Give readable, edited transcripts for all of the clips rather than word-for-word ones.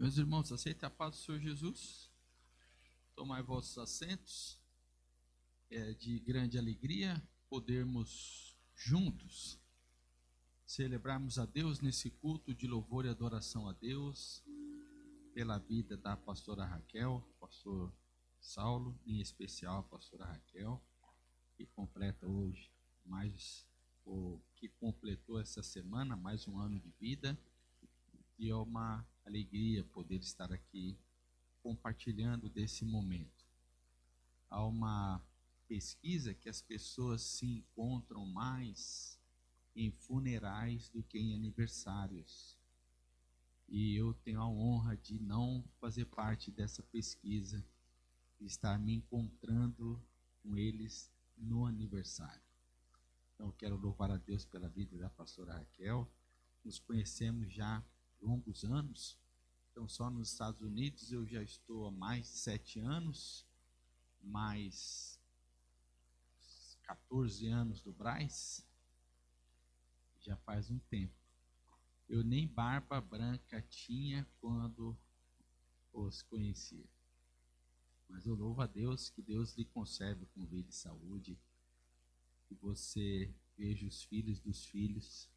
Meus irmãos, aceitem a paz do Senhor Jesus. Tomai vossos assentos. É de grande alegria podermos juntos celebrarmos a Deus nesse culto de louvor e adoração a Deus, pela vida da pastora Raquel, pastor Saulo, em especial a pastora Raquel, que completa hoje que completou essa semana mais um ano de vida. E é uma alegria poder estar aqui compartilhando desse momento. Há uma pesquisa que as pessoas se encontram mais em funerais do que em aniversários. E eu tenho a honra de não fazer parte dessa pesquisa, de estar me encontrando com eles no aniversário. Então eu quero louvar a Deus pela vida da pastora Raquel. Nos conhecemos já há longos anos. Então, só nos Estados Unidos eu já estou há mais de 7 anos, mais 14 anos do Brás, já faz um tempo. Eu nem barba branca tinha quando os conhecia. Mas eu louvo a Deus, que Deus lhe conserve com vida e saúde, que você veja os filhos dos filhos,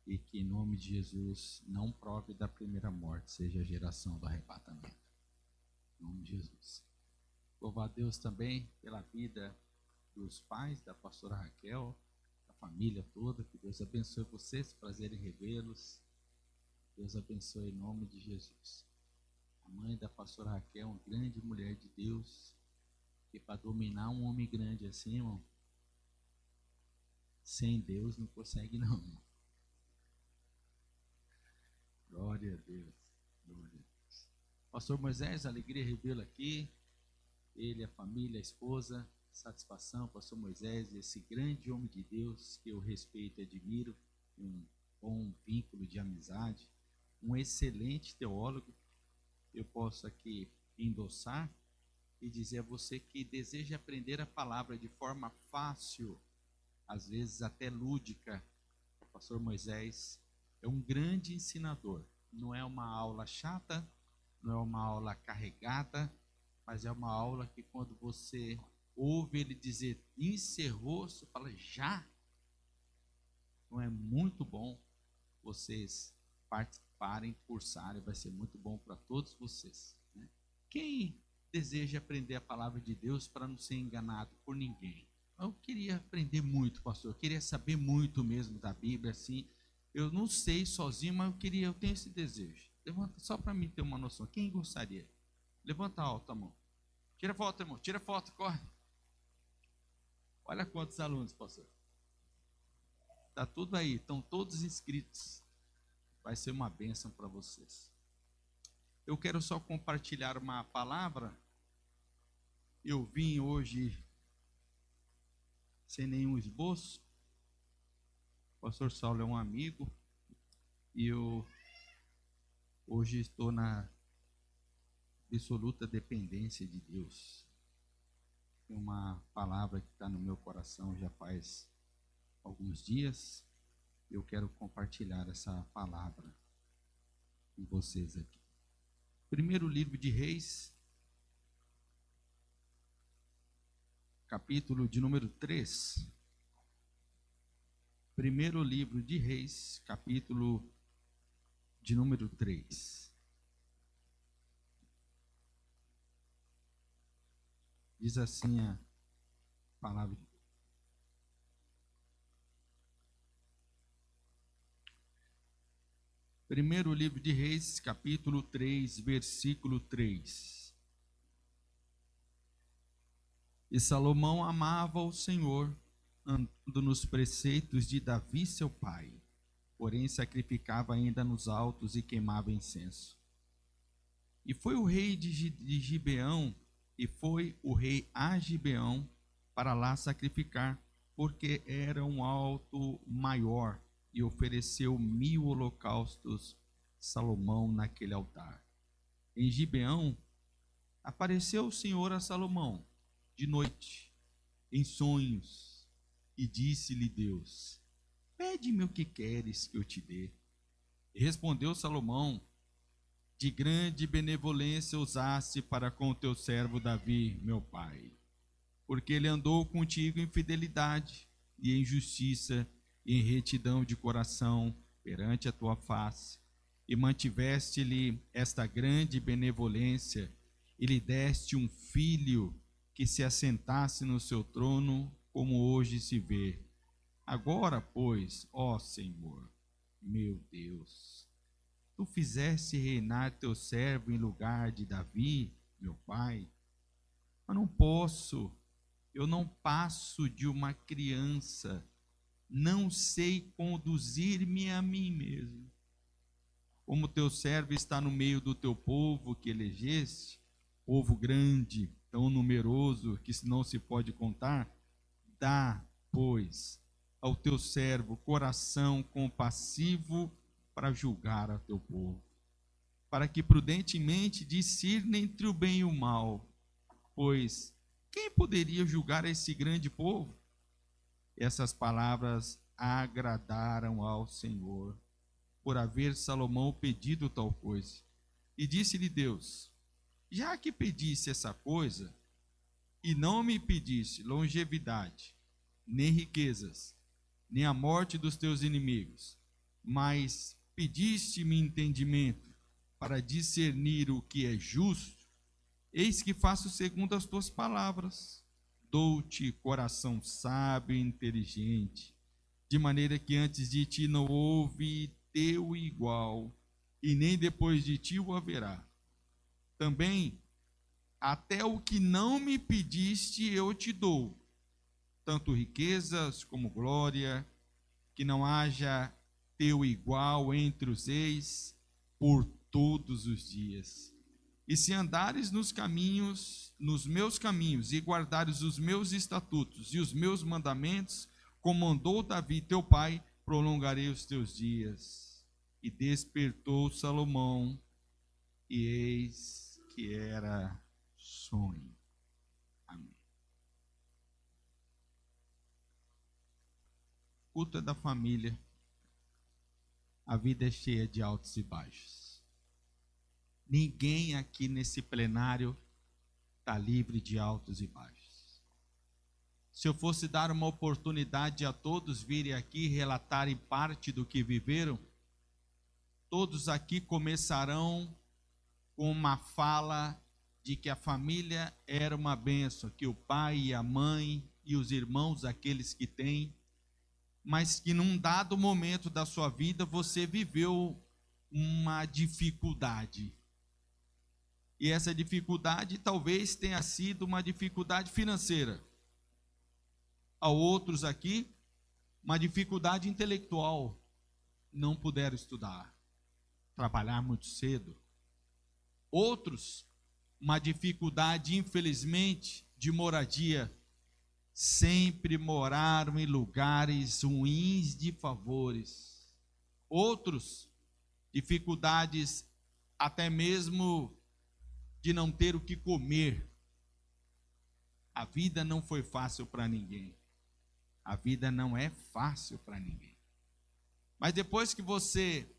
e que em nome de Jesus não prove da primeira morte, seja a geração do arrebatamento. Em nome de Jesus. Louvar a Deus também pela vida dos pais da pastora Raquel, da família toda, que Deus abençoe vocês, prazer em revê-los. Deus abençoe em nome de Jesus. A mãe da pastora Raquel, uma grande mulher de Deus, que para dominar um homem grande assim, irmão, sem Deus não consegue não, irmão. Glória a Deus, glória a Deus. Pastor Moisés, alegria revê-lo aqui, ele, a família, a esposa, satisfação, pastor Moisés, esse grande homem de Deus que eu respeito e admiro, um bom vínculo de amizade, um excelente teólogo. Eu posso aqui endossar e dizer a você que deseja aprender a palavra de forma fácil, às vezes até lúdica. O pastor Moisés é um grande ensinador. Não é uma aula chata, não é uma aula carregada, mas é uma aula que quando você ouve ele dizer encerrou, você fala já. Então é muito bom vocês participarem, cursarem, vai ser muito bom para todos vocês, né? Quem deseja aprender a palavra de Deus para não ser enganado por ninguém? Eu queria aprender muito, pastor, eu queria saber muito mesmo da Bíblia, assim. Eu não sei sozinho, mas eu tenho esse desejo. Levanta só para mim ter uma noção. Quem gostaria? Levanta alto a mão. Tira foto, irmão. Tira foto, corre. Olha quantos alunos, pastor. Está tudo aí, estão todos inscritos. Vai ser uma bênção para vocês. Eu quero só compartilhar uma palavra. Eu vim hoje sem nenhum esboço. O pastor Saulo é um amigo. E eu hoje estou na absoluta dependência de Deus. Tem uma palavra que está no meu coração já faz alguns dias. Eu quero compartilhar essa palavra com vocês aqui. Primeiro livro de Reis, capítulo de número 3. Primeiro livro de Reis, capítulo de número 3. Diz assim a palavra de Deus. Primeiro livro de Reis, capítulo 3, versículo 3. E Salomão amava o Senhor, andando nos preceitos de Davi seu pai, porém sacrificava ainda nos altos e queimava incenso. E foi o rei de Gibeão, e foi o rei a Gibeão para lá sacrificar, porque era um alto maior, e ofereceu 1000 holocaustos Salomão naquele altar. Em Gibeão apareceu o Senhor a Salomão de noite, em sonhos, e disse-lhe Deus: pede-me o que queres que eu te dê. E respondeu Salomão: de grande benevolência usaste para com o teu servo Davi, meu pai, porque ele andou contigo em fidelidade e em justiça e em retidão de coração perante a tua face, e mantiveste-lhe esta grande benevolência, e lhe deste um filho que se assentasse no seu trono, como hoje se vê. Agora, pois, ó Senhor, meu Deus, tu fizeste reinar teu servo em lugar de Davi, meu pai. Eu não passo de uma criança, não sei conduzir-me a mim mesmo. Como teu servo está no meio do teu povo que elegeste, povo grande, tão numeroso que não se pode contar, dá, pois, ao teu servo coração compassivo para julgar a teu povo, para que prudentemente discirna entre o bem e o mal, pois quem poderia julgar esse grande povo? Essas palavras agradaram ao Senhor, por haver Salomão pedido tal coisa. E disse-lhe Deus: já que pedisse essa coisa, e não me pedisse longevidade, nem riquezas, nem a morte dos teus inimigos, mas pediste-me entendimento para discernir o que é justo, eis que faço segundo as tuas palavras. Dou-te coração sábio e inteligente, de maneira que antes de ti não houve teu igual, e nem depois de ti o haverá. Também, até o que não me pediste eu te dou, tanto riquezas como glória, que não haja teu igual entre os reis, por todos os dias. E se andares nos caminhos, nos meus caminhos, e guardares os meus estatutos e os meus mandamentos, como mandou Davi teu pai, prolongarei os teus dias. E despertou Salomão, e eis que era sonho. Amém. O culto é da família. A vida é cheia de altos e baixos. Ninguém aqui nesse plenário está livre de altos e baixos. Se eu fosse dar uma oportunidade a todos virem aqui relatarem parte do que viveram, todos aqui começarão com uma fala de que a família era uma bênção, que o pai e a mãe e os irmãos, aqueles que têm, mas que num dado momento da sua vida você viveu uma dificuldade. E essa dificuldade talvez tenha sido uma dificuldade financeira. Há outros aqui, uma dificuldade intelectual. Não puderam estudar, trabalhar muito cedo. Outros, uma dificuldade, infelizmente, de moradia. Sempre moraram em lugares ruins de favores. Outros, dificuldades até mesmo de não ter o que comer. A vida não foi fácil para ninguém. A vida não é fácil para ninguém. Mas depois que você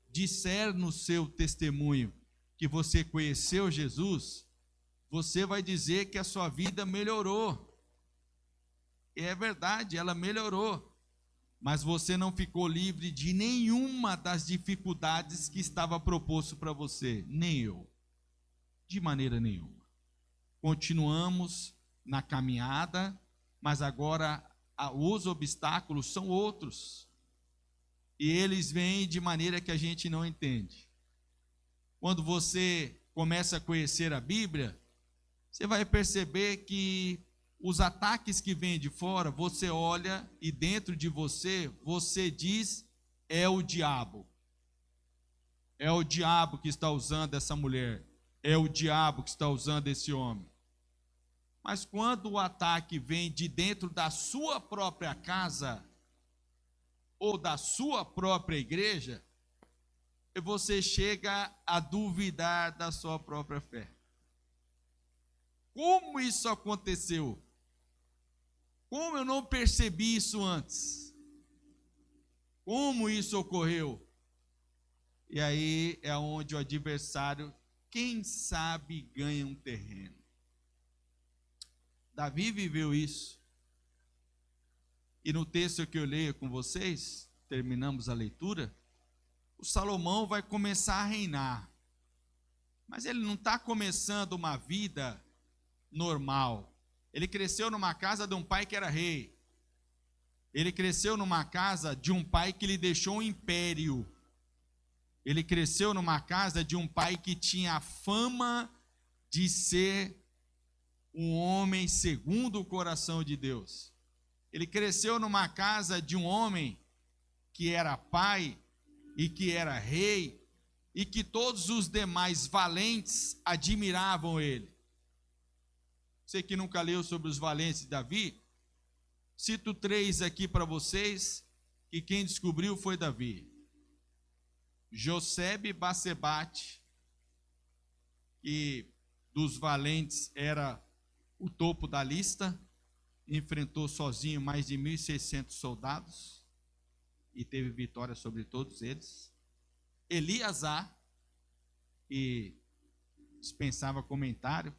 disser no seu testemunho que você conheceu Jesus, você vai dizer que a sua vida melhorou. E é verdade, ela melhorou. Mas você não ficou livre de nenhuma das dificuldades que estava proposto para você, nem eu. De maneira nenhuma. Continuamos na caminhada, mas agora os obstáculos são outros. E eles vêm de maneira que a gente não entende. Quando você começa a conhecer a Bíblia, você vai perceber que os ataques que vêm de fora, você olha e dentro de você, você diz, é o diabo. É o diabo que está usando essa mulher. É o diabo que está usando esse homem. Mas quando o ataque vem de dentro da sua própria casa, ou da sua própria igreja, você chega a duvidar da sua própria fé. Como isso aconteceu? Como eu não percebi isso antes? Como isso ocorreu? E aí é onde o adversário, quem sabe, ganha um terreno. Davi viveu isso. E no texto que eu leio com vocês, terminamos a leitura, o Salomão vai começar a reinar. Mas ele não está começando uma vida normal. Ele cresceu numa casa de um pai que era rei. Ele cresceu numa casa de um pai que lhe deixou um império. Ele cresceu numa casa de um pai que tinha a fama de ser um homem segundo o coração de Deus. Ele cresceu numa casa de um homem que era pai e que era rei e que todos os demais valentes admiravam ele. Você que nunca leu sobre os valentes de Davi, cito 3 aqui para vocês, que quem descobriu foi Davi. Josebe-Basebate, que dos valentes era o topo da lista, enfrentou sozinho mais de 1.600 soldados e teve vitória sobre todos eles. Eleazar, que dispensava comentário,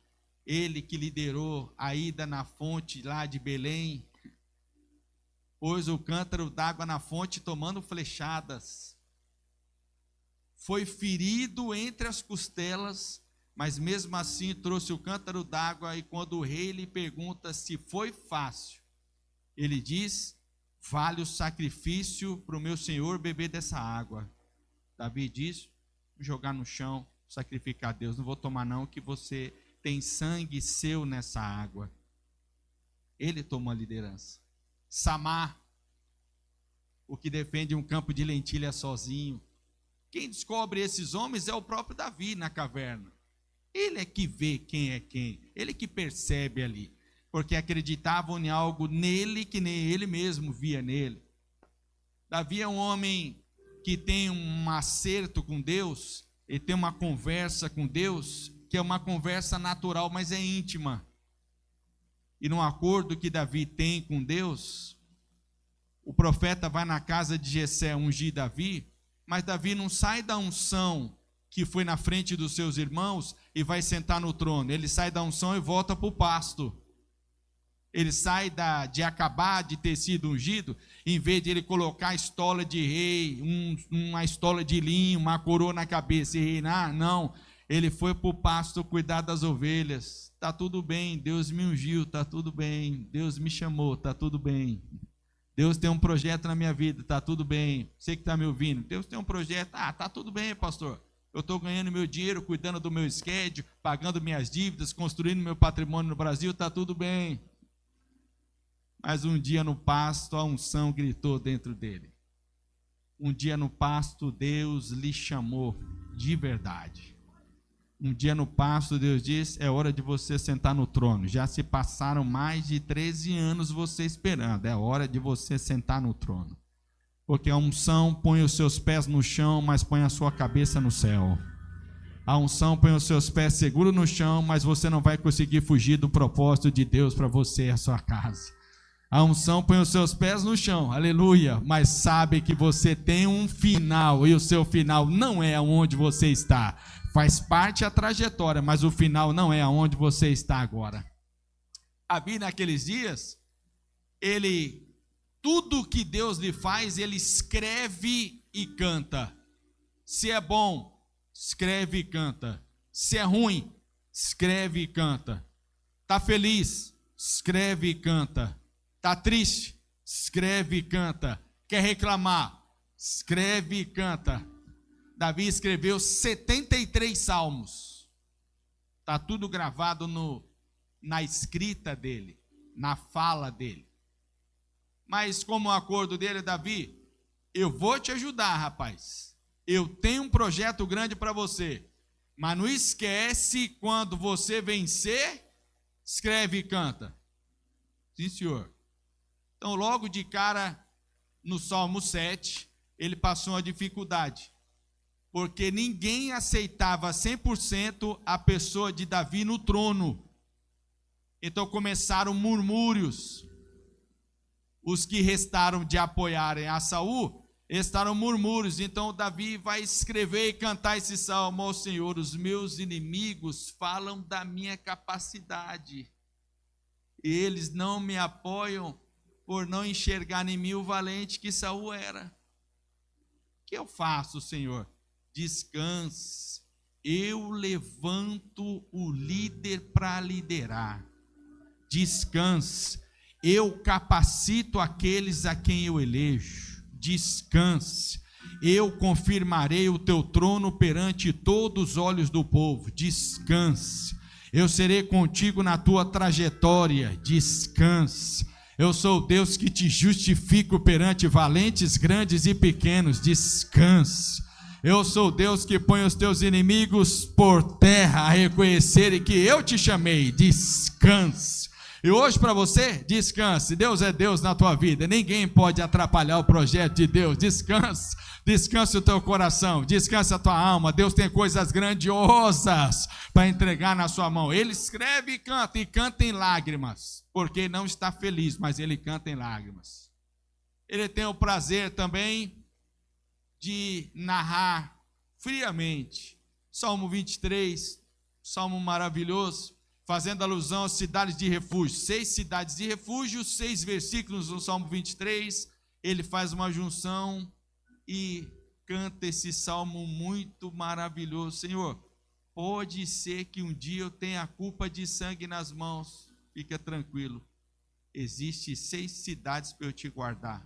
ele que liderou a ida na fonte lá de Belém, pôs o cântaro d'água na fonte tomando flechadas, foi ferido entre as costelas, mas mesmo assim trouxe o cântaro d'água, e quando o rei lhe pergunta se foi fácil, ele diz: vale o sacrifício para o meu senhor beber dessa água. Davi diz: vou jogar no chão, sacrificar a Deus, não vou tomar não, que você tem sangue seu nessa água. Ele tomou a liderança. Samar, o que defende um campo de lentilha sozinho. Quem descobre esses homens é o próprio Davi na caverna. Ele é que vê quem é quem, ele que percebe ali, porque acreditavam em algo nele que nem ele mesmo via nele. Davi é um homem que tem um acerto com Deus, ele tem uma conversa com Deus, que é uma conversa natural, mas é íntima. E no acordo que Davi tem com Deus, o profeta vai na casa de Jessé ungir Davi, mas Davi não sai da unção que foi na frente dos seus irmãos e vai sentar no trono. Ele sai da unção e volta para o pasto. Ele sai de acabar de ter sido ungido, em vez de ele colocar a estola de rei, uma estola de linho, uma coroa na cabeça e reinar, não. Ele foi para o pasto cuidar das ovelhas. Está tudo bem, Deus me ungiu, está tudo bem. Deus me chamou, está tudo bem. Deus tem um projeto na minha vida, está tudo bem. Você que está me ouvindo, Deus tem um projeto, está tudo bem, pastor. Eu estou ganhando meu dinheiro, cuidando do meu schedule, pagando minhas dívidas, construindo meu patrimônio no Brasil, está tudo bem. Mas um dia no pasto, a unção gritou dentro dele. Um dia no pasto, Deus lhe chamou de verdade. Um dia no pasto, Deus disse: é hora de você sentar no trono. Já se passaram mais de 13 anos você esperando. É hora de você sentar no trono. Porque a unção põe os seus pés no chão, mas põe a sua cabeça no céu. A unção põe os seus pés seguros no chão, mas você não vai conseguir fugir do propósito de Deus para você e a sua casa. A unção põe os seus pés no chão, aleluia, mas sabe que você tem um final, e o seu final não é onde você está. Faz parte a trajetória, mas o final não é onde você está agora. Davi, naqueles dias, tudo que Deus lhe faz, ele escreve e canta. Se é bom, escreve e canta. Se é ruim, escreve e canta. Está feliz, escreve e canta. Está triste, escreve e canta. Quer reclamar, escreve e canta. Davi escreveu 73 salmos. Está tudo gravado na escrita dele, na fala dele. Mas como o acordo dele, Davi, eu vou te ajudar, rapaz. Eu tenho um projeto grande para você. Mas não esquece, quando você vencer, escreve e canta. Sim, senhor. Então, logo de cara, no Salmo 7, ele passou uma dificuldade. Porque ninguém aceitava 100% a pessoa de Davi no trono. Então começaram murmúrios. Os que restaram de apoiarem a Saul estavam murmúrios. Então Davi vai escrever e cantar esse salmo ao Senhor: os meus inimigos falam da minha capacidade, e eles não me apoiam por não enxergar em mim o valente que Saul era. O que eu faço, Senhor? Descanse. Eu levanto o líder para liderar. Descanse. Eu capacito aqueles a quem eu elejo. Descanse. Eu confirmarei o teu trono perante todos os olhos do povo. Descanse. Eu serei contigo na tua trajetória. Descanse. Eu sou o Deus que te justifico perante valentes, grandes e pequenos. Descanse. Eu sou o Deus que põe os teus inimigos por terra a reconhecerem que eu te chamei. Descanse. E hoje para você, descanse. Deus é Deus na tua vida. Ninguém pode atrapalhar o projeto de Deus. Descanse. Descanse o teu coração. Descanse a tua alma. Deus tem coisas grandiosas para entregar na sua mão. Ele escreve e canta em lágrimas, porque ele não está feliz, mas ele canta em lágrimas. Ele tem o prazer também de narrar friamente. Salmo 23, salmo maravilhoso, fazendo alusão às cidades de refúgio. 6 cidades de refúgio, 6 versículos no Salmo 23. Ele faz uma junção e canta esse salmo muito maravilhoso. Senhor, pode ser que um dia eu tenha a culpa de sangue nas mãos. Fica tranquilo. Existem 6 cidades para eu te guardar.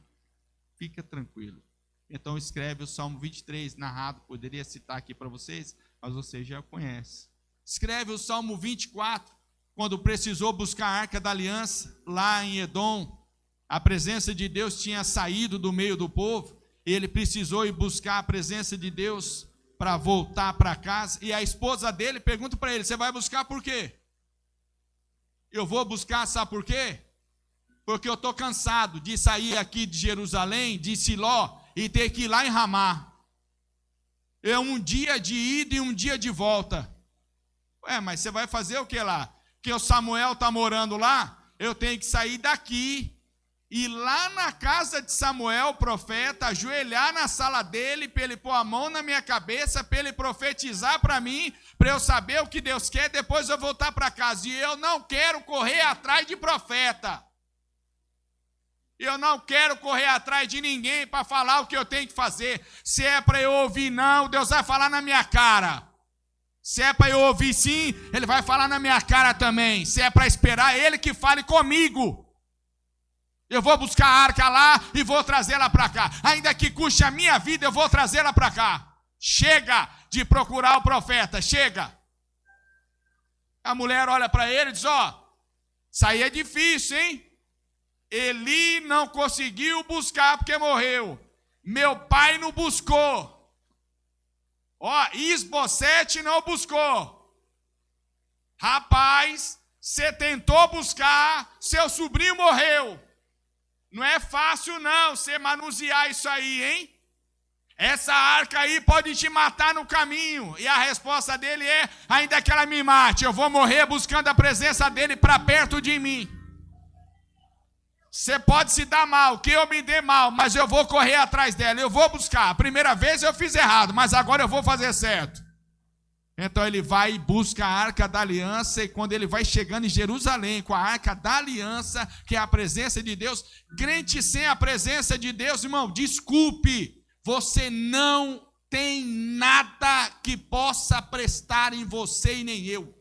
Fica tranquilo. Então escreve o Salmo 23, narrado. Poderia citar aqui para vocês, mas vocês já conhecem. Escreve o Salmo 24, quando precisou buscar a Arca da Aliança, lá em Edom. A presença de Deus tinha saído do meio do povo, e ele precisou ir buscar a presença de Deus para voltar para casa. E a esposa dele pergunta para ele: você vai buscar por quê? Eu vou buscar, sabe por quê? Porque eu estou cansado de sair aqui de Jerusalém, de Siló, e ter que ir lá em Ramá. É um dia de ida e um dia de volta. Mas você vai fazer o que lá? Porque o Samuel está morando lá, eu tenho que sair daqui, ir lá na casa de Samuel, o profeta, ajoelhar na sala dele, para ele pôr a mão na minha cabeça, para ele profetizar para mim, para eu saber o que Deus quer, depois eu voltar para casa. E eu não quero correr atrás de profeta. Eu não quero correr atrás de ninguém para falar o que eu tenho que fazer. Se é para eu ouvir não, Deus vai falar na minha cara. Se é para eu ouvir sim, Ele vai falar na minha cara também. Se é para esperar Ele que fale comigo. Eu vou buscar a arca lá e vou trazê-la para cá. Ainda que custe a minha vida, eu vou trazê-la para cá. Chega de procurar o profeta, chega. A mulher olha para ele e diz: isso aí é difícil, hein? Eli não conseguiu buscar porque morreu. Meu pai não buscou. Isbosete não buscou. Rapaz, você tentou buscar, seu sobrinho morreu. Não é fácil não você manusear isso aí, hein? Essa arca aí pode te matar no caminho. E a resposta dele é: ainda que ela me mate, eu vou morrer buscando a presença dele para perto de mim. Você pode se dar mal, que eu me dê mal, mas eu vou correr atrás dela, eu vou buscar. A primeira vez eu fiz errado, mas agora eu vou fazer certo. Então ele vai e busca a Arca da Aliança, e quando ele vai chegando em Jerusalém com a Arca da Aliança, que é a presença de Deus, crente sem a presença de Deus, irmão, desculpe, você não tem nada que possa prestar em você e nem eu.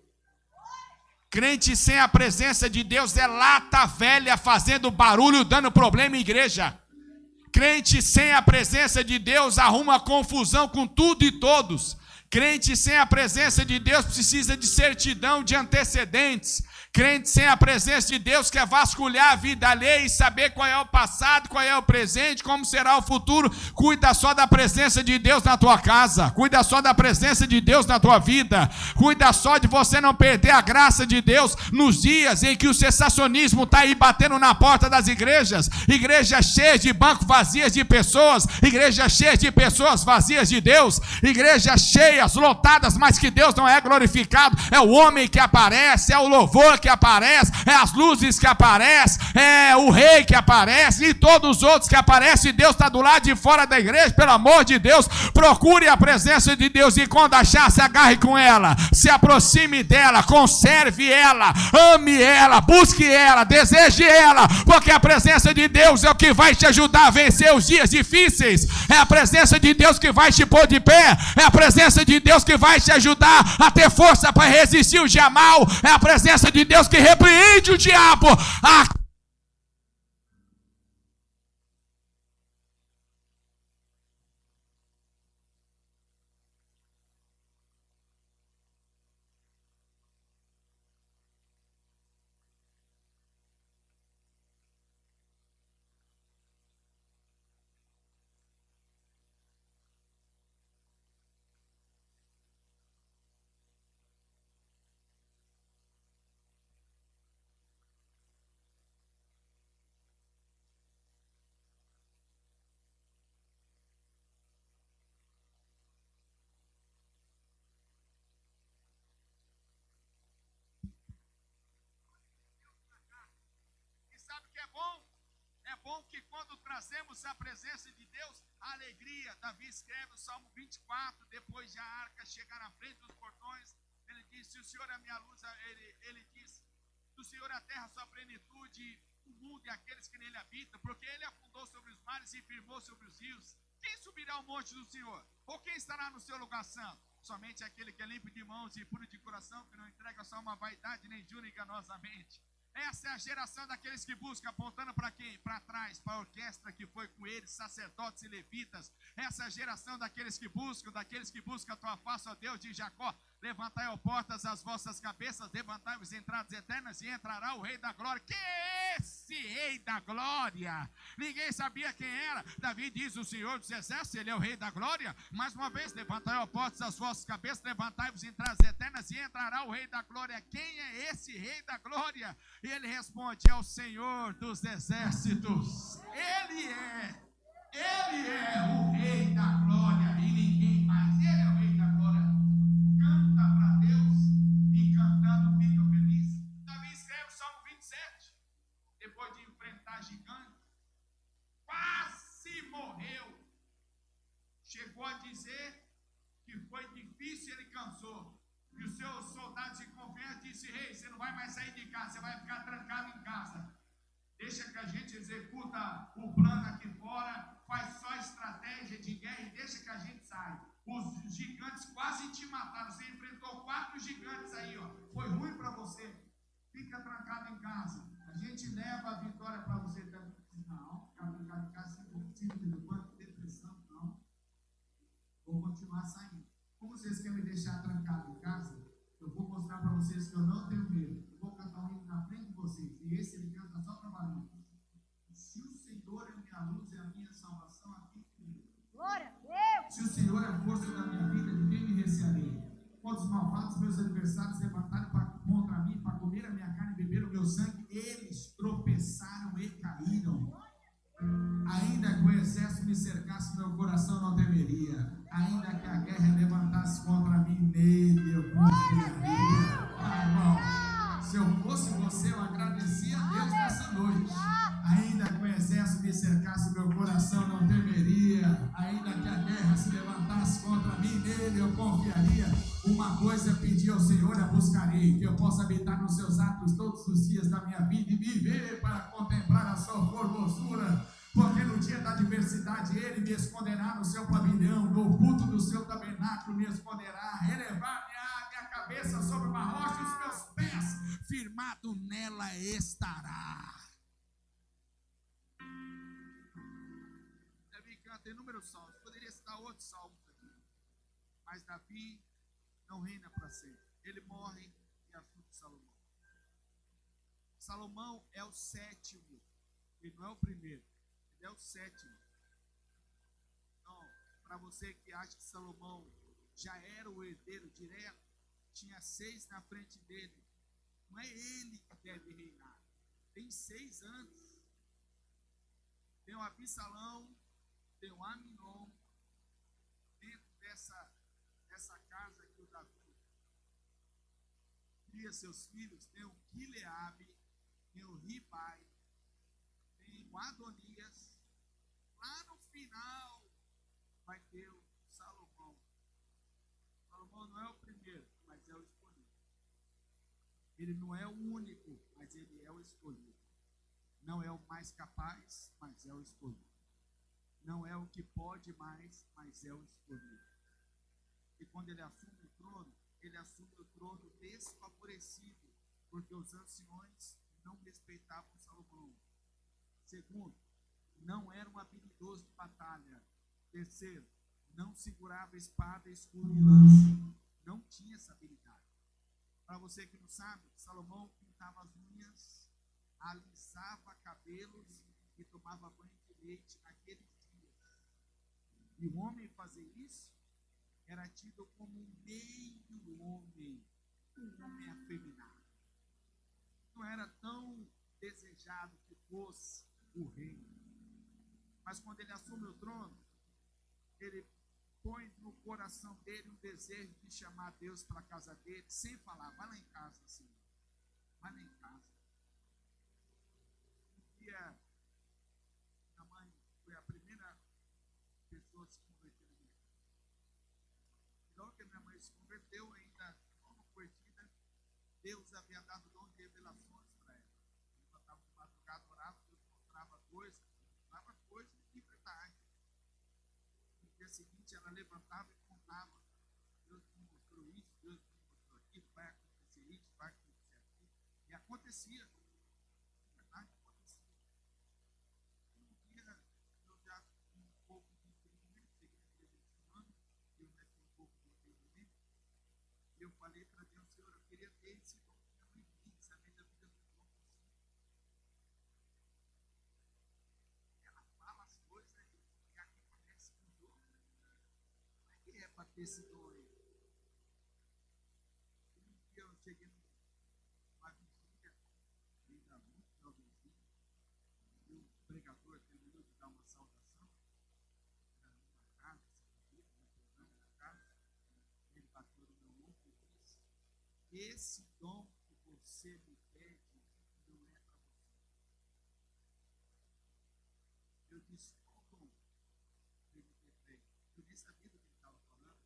Crente sem a presença de Deus é lata velha fazendo barulho, dando problema em igreja. Crente sem a presença de Deus arruma confusão com tudo e todos. Crente sem a presença de Deus precisa de certidão de antecedentes. Crente sem a presença de Deus quer vasculhar a vida alheia e saber qual é o passado, qual é o presente, como será o futuro. Cuida só da presença de Deus na tua casa. Cuida só da presença de Deus na tua vida. Cuida só de você não perder a graça de Deus nos dias em que o cessacionismo está aí batendo na porta das igrejas. Igrejas cheias de bancos vazias de pessoas. Igrejas cheias de pessoas vazias de Deus. Igrejas cheias, lotadas, mas que Deus não é glorificado. É o homem que aparece, é o louvor que aparece, é as luzes que aparecem, é o rei que aparece e todos os outros que aparecem. Deus está do lado de fora da igreja. Pelo amor de Deus, procure a presença de Deus e quando achar, se agarre com ela, se aproxime dela, conserve ela, ame ela, busque ela, deseje ela, porque a presença de Deus é o que vai te ajudar a vencer os dias difíceis. É a presença de Deus que vai te pôr de pé, é a presença de Deus que vai te ajudar a ter força para resistir o dia mal, é a presença de Deus que repreende o diabo. É bom que quando trazemos a presença de Deus, a alegria. Davi escreve o Salmo 24, depois de a arca chegar na frente dos portões, ele disse: o Senhor é a minha luz, ele diz: do Senhor é a terra, sua plenitude, o mundo e aqueles que nele habitam, porque ele afundou sobre os mares e firmou sobre os rios. Quem subirá ao monte do Senhor? Ou quem estará no seu lugar santo? Somente aquele que é limpo de mãos e puro de coração, que não entrega só uma vaidade, nem jura enganosamente. Essa é a geração daqueles que buscam, apontando para quem? Para trás, para a orquestra que foi com eles, sacerdotes e levitas. Essa é a geração daqueles que buscam a tua face, ó Deus de Jacó. Levantai, ó portas, as vossas cabeças, levantai-vos entradas eternas, e entrará o Rei da Glória. Quem é esse Rei da Glória? Ninguém sabia quem era. Davi diz: o Senhor dos Exércitos, ele é o Rei da Glória. Mais uma vez: levantai, ó portas, as vossas cabeças, levantai-vos entradas eternas, e entrará o Rei da Glória. Quem é esse Rei da Glória? E ele responde: é o Senhor dos Exércitos. Ele é o Rei da Glória e ninguém mais. Ele é o Rei da Glória. Canta para Deus e cantando fica feliz. Davi escreve o Salmo 27, depois de enfrentar gigante, quase morreu. Chegou a dizer que foi difícil e ele cansou. E os seus soldados de confiança disse: rei, você não vai mais sair de casa, você vai ficar trancado em casa. Deixa que a gente executa o plano aqui fora, faz só estratégia de guerra e deixa que a gente sai. Os gigantes quase te mataram, você enfrentou 4 gigantes aí, ó. Foi ruim para você, fica trancado em casa. A gente leva a vitória para você também. Não, ficar trancado em casa, você não pode ter depressão, não. Vou continuar saindo. Como vocês querem me deixar trancado em casa, eu vou mostrar para vocês que eu não tenho medo. Eu vou cantar um hino na frente de vocês. E esse ele canta só para valer. Se o Senhor é minha luz e a minha salvação, aqui comigo. Glória a Deus! Se o Senhor é a força da minha vida, de quem me recearei? Quando os malvados, meus adversários, levantaram contra mim para comer a minha carne e beber o meu sangue, eles tropeçaram e caíram. Ainda que o exército me cercasse, meu coração não temeria. Ainda que a guerra levantasse contra mim, nele eu confiaria. Irmão, se eu fosse você, eu agradecia a Deus nessa noite. Ainda que o exército me cercasse, meu coração não temeria. Ainda que a guerra se levantasse contra mim, nele eu confiaria. Uma coisa pedi ao Senhor, a buscarei, que eu possa habitar nos seus atos todos os dias da minha vida e viver para contemplar a sua formosura. Porque no dia da adversidade ele me esconderá no seu pavilhão, no oculto do seu tabernáculo me esconderá, elevar minha cabeça sobre uma rocha e os meus pés firmado nela estará. Davi canta inúmeros salmos, poderia citar outros salmos aqui, mas Davi não reina para sempre, ele morre e assume Salomão. Salomão é o 7º, ele não é o primeiro. É o 7º. Então, para você que acha que Salomão já era o herdeiro direto, tinha 6 na frente dele, não é ele que deve reinar. Tem 6 antes. Tem o Absalão, tem o Aminon, dentro dessa casa aqui, o Davi. cria seus filhos, tem o Quileabe, tem o Ribai, tem o Adonias. Lá no final vai ter o Salomão. Salomão não é o primeiro, mas é o escolhido. Ele não é o único, mas ele é o escolhido. Não é o mais capaz, mas é o escolhido. Não é o que pode mais, mas é o escolhido. E quando ele assume o trono desfavorecido, porque os anciões não respeitavam Salomão. Segundo, não era um habilidoso de batalha. Terceiro, não segurava espada, escudo e lança. Não tinha essa habilidade. Para você que não sabe, Salomão pintava as unhas, alisava cabelos e tomava banho de leite naqueles dias. E o homem fazer isso era tido como um meio homem, um homem afeminado. Não era tão desejado que fosse o rei. Mas quando ele assume o trono, ele põe no coração dele um desejo de chamar Deus para a casa dele, sem falar, vai lá em casa, Senhor. Vai lá em casa. Um dia, minha mãe foi a primeira pessoa a se converter na minha casa. E logo que minha mãe se converteu, ainda não convertida, Deus havia dado dom de revelações para ela. Eu estava de madrugada, orava, Deus mostrava coisas de verdade. No dia seguinte, ela levantava e contava. Deus me mostrou isso, Deus me mostrou aquilo, vai acontecer isso, vai acontecer aquilo. E acontecia. Na verdade, acontecia. Um dia, eu já com um pouco de entendimento, cheguei na igreja esse ano, eu já tinha um pouco de entendimento, e eu falei para Deus, Senhor, eu queria ter esse dom que minha mãe tem, saber da vida do irmão. Ela fala as coisas e aqui parece com dor. Como é que é para ter esse dom aí? E um dia eu cheguei numa vizinha, ainda muito jovenzinha, e o pregador terminou de dar uma saudação, era numa casa, no programa da casa, ele bateu no meu ombro e disse, esse dom que você me pede não é para você. Eu disse, qual dom? Ele me eu nem sabia do que ele estava falando.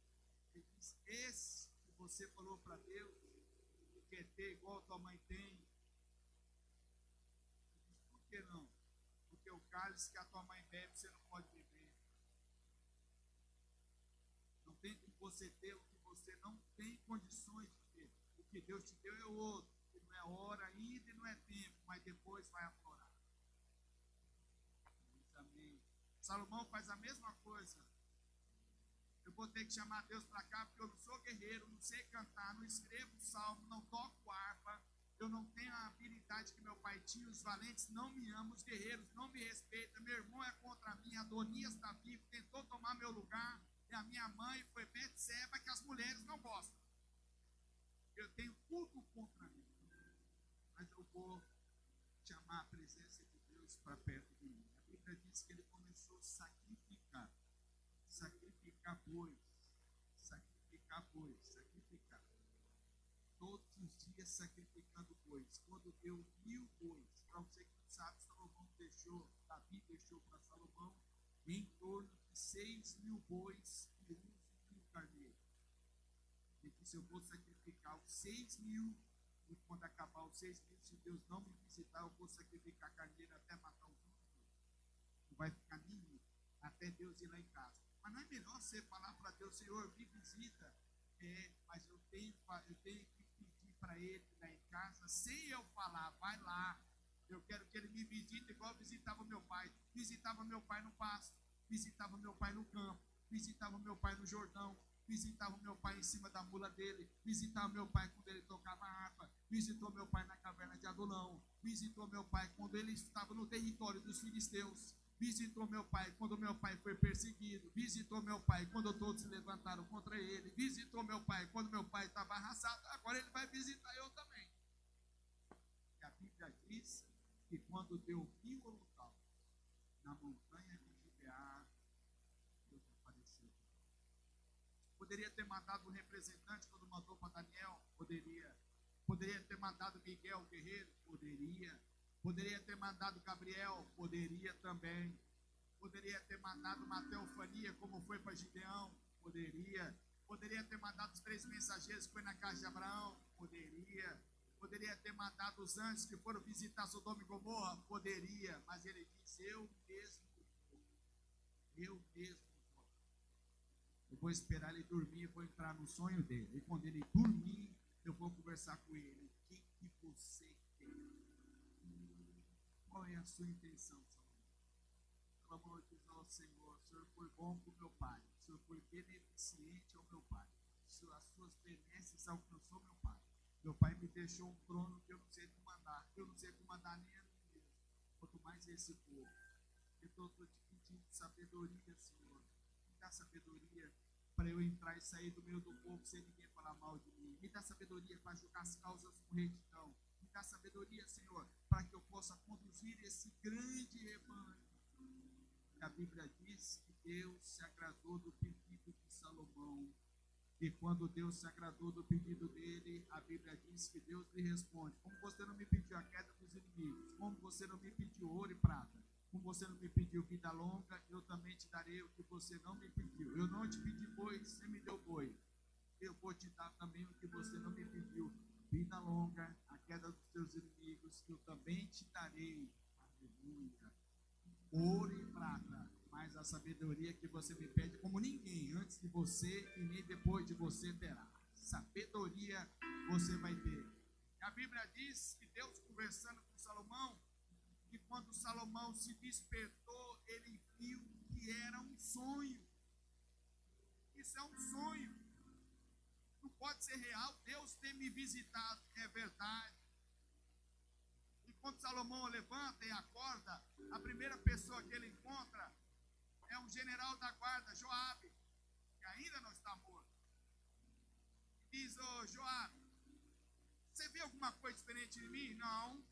Ele disse, esse que você falou para Deus, que quer ter igual a tua mãe tem. Eu disse, por que não? Porque o cálice que a tua mãe bebe, você não pode beber. Não tem como você ter o que você não tem condições de ter. O que Deus te deu é outro. Que não é hora ainda e não é tempo, mas depois vai aflorar. Amém. Salomão faz a mesma coisa. Eu vou ter que chamar Deus para cá, porque eu não sou guerreiro, não sei cantar, não escrevo salmo, não toco harpa, eu não tenho a habilidade que meu pai tinha, os valentes não me amam, os guerreiros não me respeitam, meu irmão é contra mim, Adonias está vivo, tentou tomar meu lugar, e a minha mãe foi Betseba, que as mulheres não gostam. Eu tenho tudo contra mim, mas eu vou chamar a presença de Deus para perto de mim. A Bíblia diz que ele começou a sacrificar bois, sacrificar. Todos os dias sacrificando bois. Quando deu 1000 bois, para você que não sabe, Davi deixou para Salomão em torno de 6.000 bois e 11.000 carneiros. Ele disse, eu vou sacrificar os 6.000, e quando acabar os 6.000, se Deus não me visitar, eu vou sacrificar carneiro até matar os outros. Não vai ficar nenhum, até Deus ir lá em casa. Mas não é melhor você falar para Deus, Senhor, me visita? Mas eu tenho que pedir para Ele lá em casa, sem eu falar, vai lá. Eu quero que Ele me visite igual visitava meu pai. Visitava meu pai no pasto, visitava meu pai no campo, visitava meu pai no Jordão, visitava meu pai em cima da mula dele, visitava meu pai quando ele tocava harpa, visitou meu pai na caverna de Adulão, visitou meu pai quando ele estava no território dos filisteus, visitou meu pai quando meu pai foi perseguido, visitou meu pai quando todos se levantaram contra ele, visitou meu pai quando meu pai estava arrasado, agora ele vai visitar eu também. E a Bíblia diz que quando deu 1000 holocausto na montanha de Gibeá, Deus apareceu. Poderia ter mandado um representante quando mandou para Daniel, poderia Poderia ter mandado Miguel guerreiro? Poderia. Poderia ter mandado Gabriel? Poderia também. Poderia ter mandado uma teofania, como foi para Gideão? Poderia. Poderia ter mandado os 3 mensageiros que foi na casa de Abraão? Poderia. Poderia ter mandado os anjos que foram visitar Sodoma e Gomorra? Poderia. Mas ele diz: eu mesmo vou. Eu mesmo vou. Eu vou esperar ele dormir, vou entrar no sonho dele. E quando ele dormir, eu vou conversar com ele. O que você quer? Qual é a sua intenção, Salomão? Salomão diz ao Senhor: o Senhor foi bom com meu pai. O Senhor foi beneficente ao meu pai. As suas benesses alcançou meu pai. Meu pai me deixou um trono que eu não sei comandar. Eu não sei comandar nem a mim mesmo. Quanto mais esse povo. Então eu estou te pedindo sabedoria, Senhor. Me dá sabedoria para eu entrar e sair do meio do povo sem ninguém falar mal de mim. Me dá sabedoria para julgar as causas com retidão. Me dá sabedoria, Senhor, para que eu possa conduzir esse grande rebanho. A Bíblia diz que Deus se agradou do pedido de Salomão. E quando Deus se agradou do pedido dele, a Bíblia diz que Deus lhe responde: como você não me pediu a queda dos inimigos, como você não me pediu ouro e prata, como você não me pediu vida longa, eu também te darei o que você não me pediu. Eu não te pedi boi, você me deu boi. Eu vou te dar também o que você não me pediu, vida longa, a queda dos teus inimigos, eu também te darei. Aleluia. Ouro e prata, mas a sabedoria que você me pede, como ninguém antes de você e nem depois de você terá. Sabedoria você vai ter. A Bíblia diz que Deus, conversando com Salomão, que quando Salomão se despertou, ele viu que era um sonho. Isso é um sonho. Não pode ser real. Deus tem me visitado, é verdade. E quando Salomão levanta e acorda, a primeira pessoa que ele encontra é um general da guarda, Joabe, que ainda não está morto. E diz: ô Joabe, você vê alguma coisa diferente de mim? Não.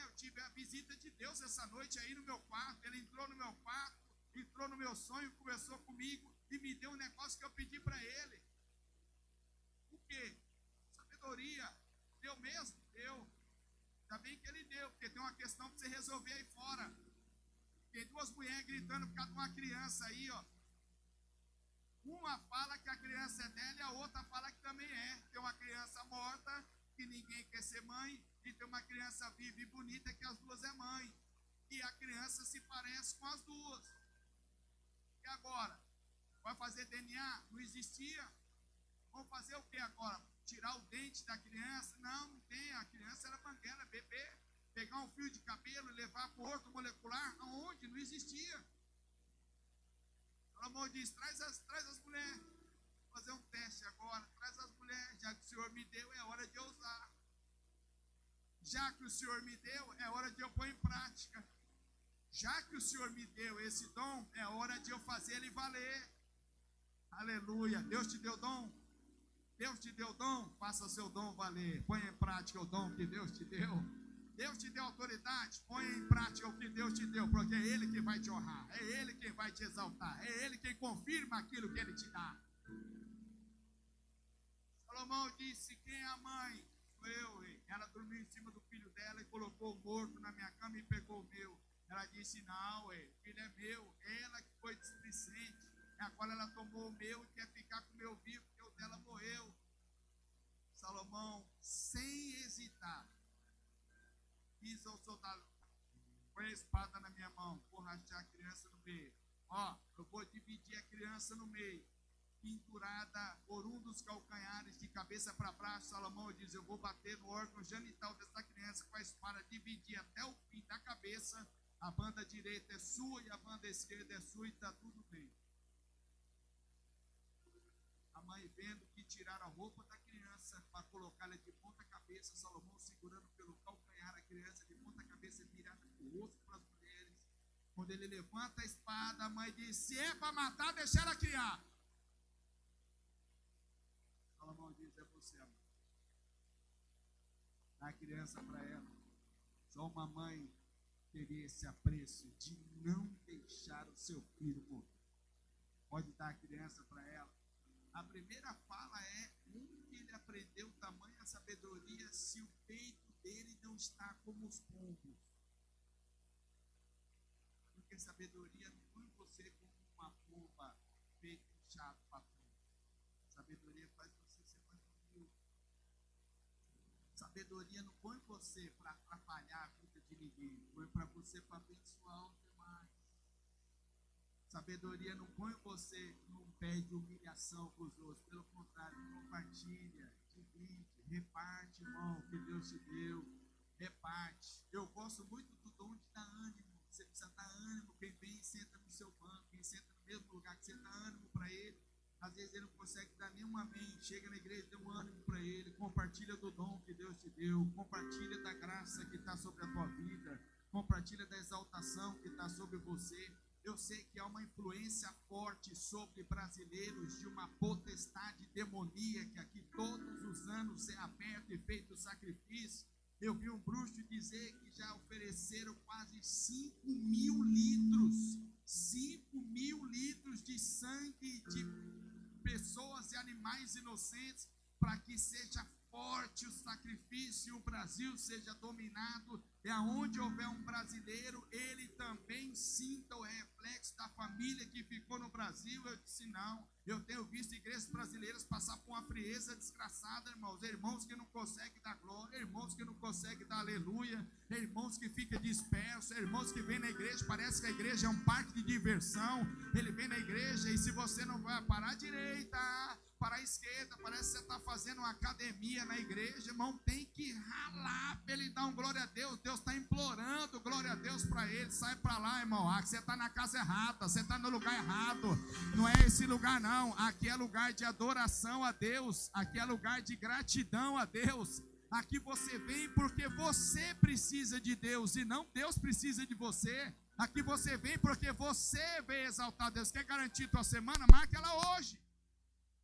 Eu tive a visita de Deus essa noite aí no meu quarto. Ele entrou no meu quarto, entrou no meu sonho, conversou comigo e me deu um negócio que eu pedi para ele. O quê? Sabedoria. Deu mesmo? Deu. Ainda bem que ele deu, porque tem uma questão para você resolver aí fora. Tem 2 mulheres gritando por causa de uma criança aí, ó. Uma fala que a criança é dela e a outra fala que também é. Tem uma criança morta que ninguém quer ser mãe, e tem uma criança viva e bonita que as duas é mãe. E a criança se parece com as duas. E agora? Vai fazer DNA? Não existia. Vamos fazer o que agora? Tirar o dente da criança? Não, não tem. A criança era banguela, bebê. Pegar um fio de cabelo e levar para o orto molecular? Aonde? Não existia. Salomão diz: traz as mulheres. Vou fazer um teste agora. Traz as mulheres. Já que o Senhor me deu, é hora de eu usar. Já que o Senhor me deu, é hora de eu pôr em prática. Já que o Senhor me deu esse dom, é hora de eu fazer ele valer. Aleluia. Deus te deu dom? Deus te deu dom? Faça seu dom valer. Põe em prática o dom que Deus te deu. Deus te deu autoridade, põe em prática o que Deus te deu, porque é Ele quem vai te honrar, é Ele quem vai te exaltar, é Ele quem confirma aquilo que Ele te dá. Salomão disse: quem é a mãe? Sou eu, rei. Ela dormiu em cima do filho dela e colocou o morto na minha cama e pegou o meu. Ela disse: não, rei, o filho é meu. Ela que foi displicente, agora ela tomou o meu e quer ficar com o meu vivo, porque o dela morreu. Salomão, sem hesitar, diz ao soldado: põe a espada na minha mão, vou rachar a criança no meio. Ó, eu vou dividir a criança no meio, pendurada por um dos calcanhares de cabeça para baixo. Salomão diz: eu vou bater no órgão genital dessa criança com a espada, dividir até o fim da cabeça. A banda direita é sua e a banda esquerda é sua, e está tudo bem. A mãe, vendo que tiraram a roupa da criança para colocá-la de ponta cabeça, Salomão segurando pelo calcanhar a criança de ponta cabeça, virada para o rosto para as mulheres. Quando ele levanta a espada, a mãe diz: se é para matar, deixa ela criar. Salomão diz: é você, a mãe. Dá a criança para ela. Só uma mãe teria esse apreço de não deixar o seu filho morrer. Pode dar a criança para ela. A primeira fala é: onde ele aprendeu tamanha sabedoria como os pombos. Porque sabedoria não põe você como uma pomba feita de chato patrão. Sabedoria faz você ser mais humilde. Sabedoria não põe você para atrapalhar a vida de ninguém, põe para você para abençoar os demais. Sabedoria não põe você num pé de humilhação com os outros, pelo contrário, compartilha, divide, reparte, irmão, que Deus te deu, reparte. Eu gosto muito do dom de dar ânimo. Você precisa dar ânimo. Quem vem e senta no seu banco, quem senta no mesmo lugar que você dá ânimo para ele. Às vezes ele não consegue dar nenhum amém. Chega na igreja, dê um ânimo para ele. Compartilha do dom que Deus te deu. Compartilha da graça que está sobre a tua vida. Compartilha da exaltação que está sobre você. Eu sei que há uma influência forte sobre brasileiros de uma potestade demoníaca que todos os anos é aberto e feito sacrifício. Eu vi um bruxo dizer que já ofereceram quase 5.000 litros. 5.000 litros de sangue de pessoas e animais inocentes para que seja forte o sacrifício e o Brasil seja dominado. E aonde houver um brasileiro, ele também sinta o reflexo da família que ficou no Brasil. Eu disse não, eu tenho visto igrejas brasileiras passar por uma frieza desgraçada, irmãos. Irmãos que não conseguem dar glória, irmãos que não conseguem dar aleluia, irmãos que ficam dispersos, irmãos que vêm na igreja, parece que a igreja é um parque de diversão. Ele vem na igreja e se você não vai para a direita, para a esquerda, parece que você está fazendo uma academia na igreja, irmão, tem que ralar para ele dar um glória a Deus. Deus está implorando glória a Deus para ele. Sai para lá, irmão, você está na casa errada, você está no lugar errado. Não é esse lugar não, aqui é lugar de adoração a Deus, aqui é lugar de gratidão a Deus. Aqui você vem porque você precisa de Deus e não Deus precisa de você. Aqui você vem porque você veio exaltar Deus. Quer garantir tua semana? Marca ela hoje.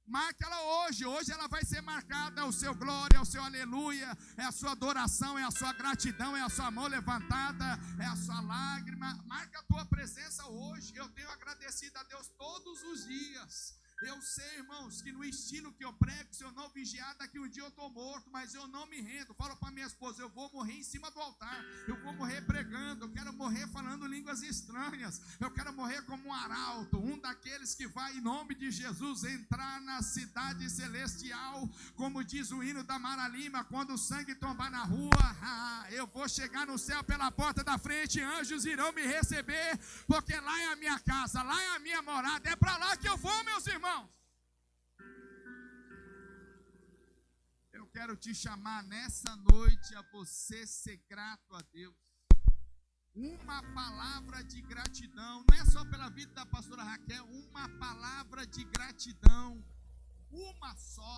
Marque ela hoje. Hoje ela vai ser marcada. É o seu glória, é o seu aleluia, é a sua adoração, é a sua gratidão, é a sua mão levantada, é a sua lágrima. Marca a tua presença hoje. Eu tenho agradecido a Deus todos os dias. Eu sei, irmãos, que no estilo que eu prego, se eu não vigiar, daqui um dia eu estou morto, mas eu não me rendo. Falo para minha esposa, eu vou morrer em cima do altar, eu vou morrer pregando, eu quero morrer falando línguas estranhas, eu quero morrer como um arauto, um daqueles que vai, em nome de Jesus, entrar na cidade celestial, como diz o hino da Mara Lima, quando o sangue tombar na rua, eu vou chegar no céu pela porta da frente, anjos irão me receber, porque lá é a minha casa, lá é a minha morada, é para lá que eu vou, meus irmãos. Eu quero te chamar nessa noite a você ser grato a Deus. Uma palavra de gratidão, não é só pela vida da pastora Raquel, uma palavra de gratidão, uma só.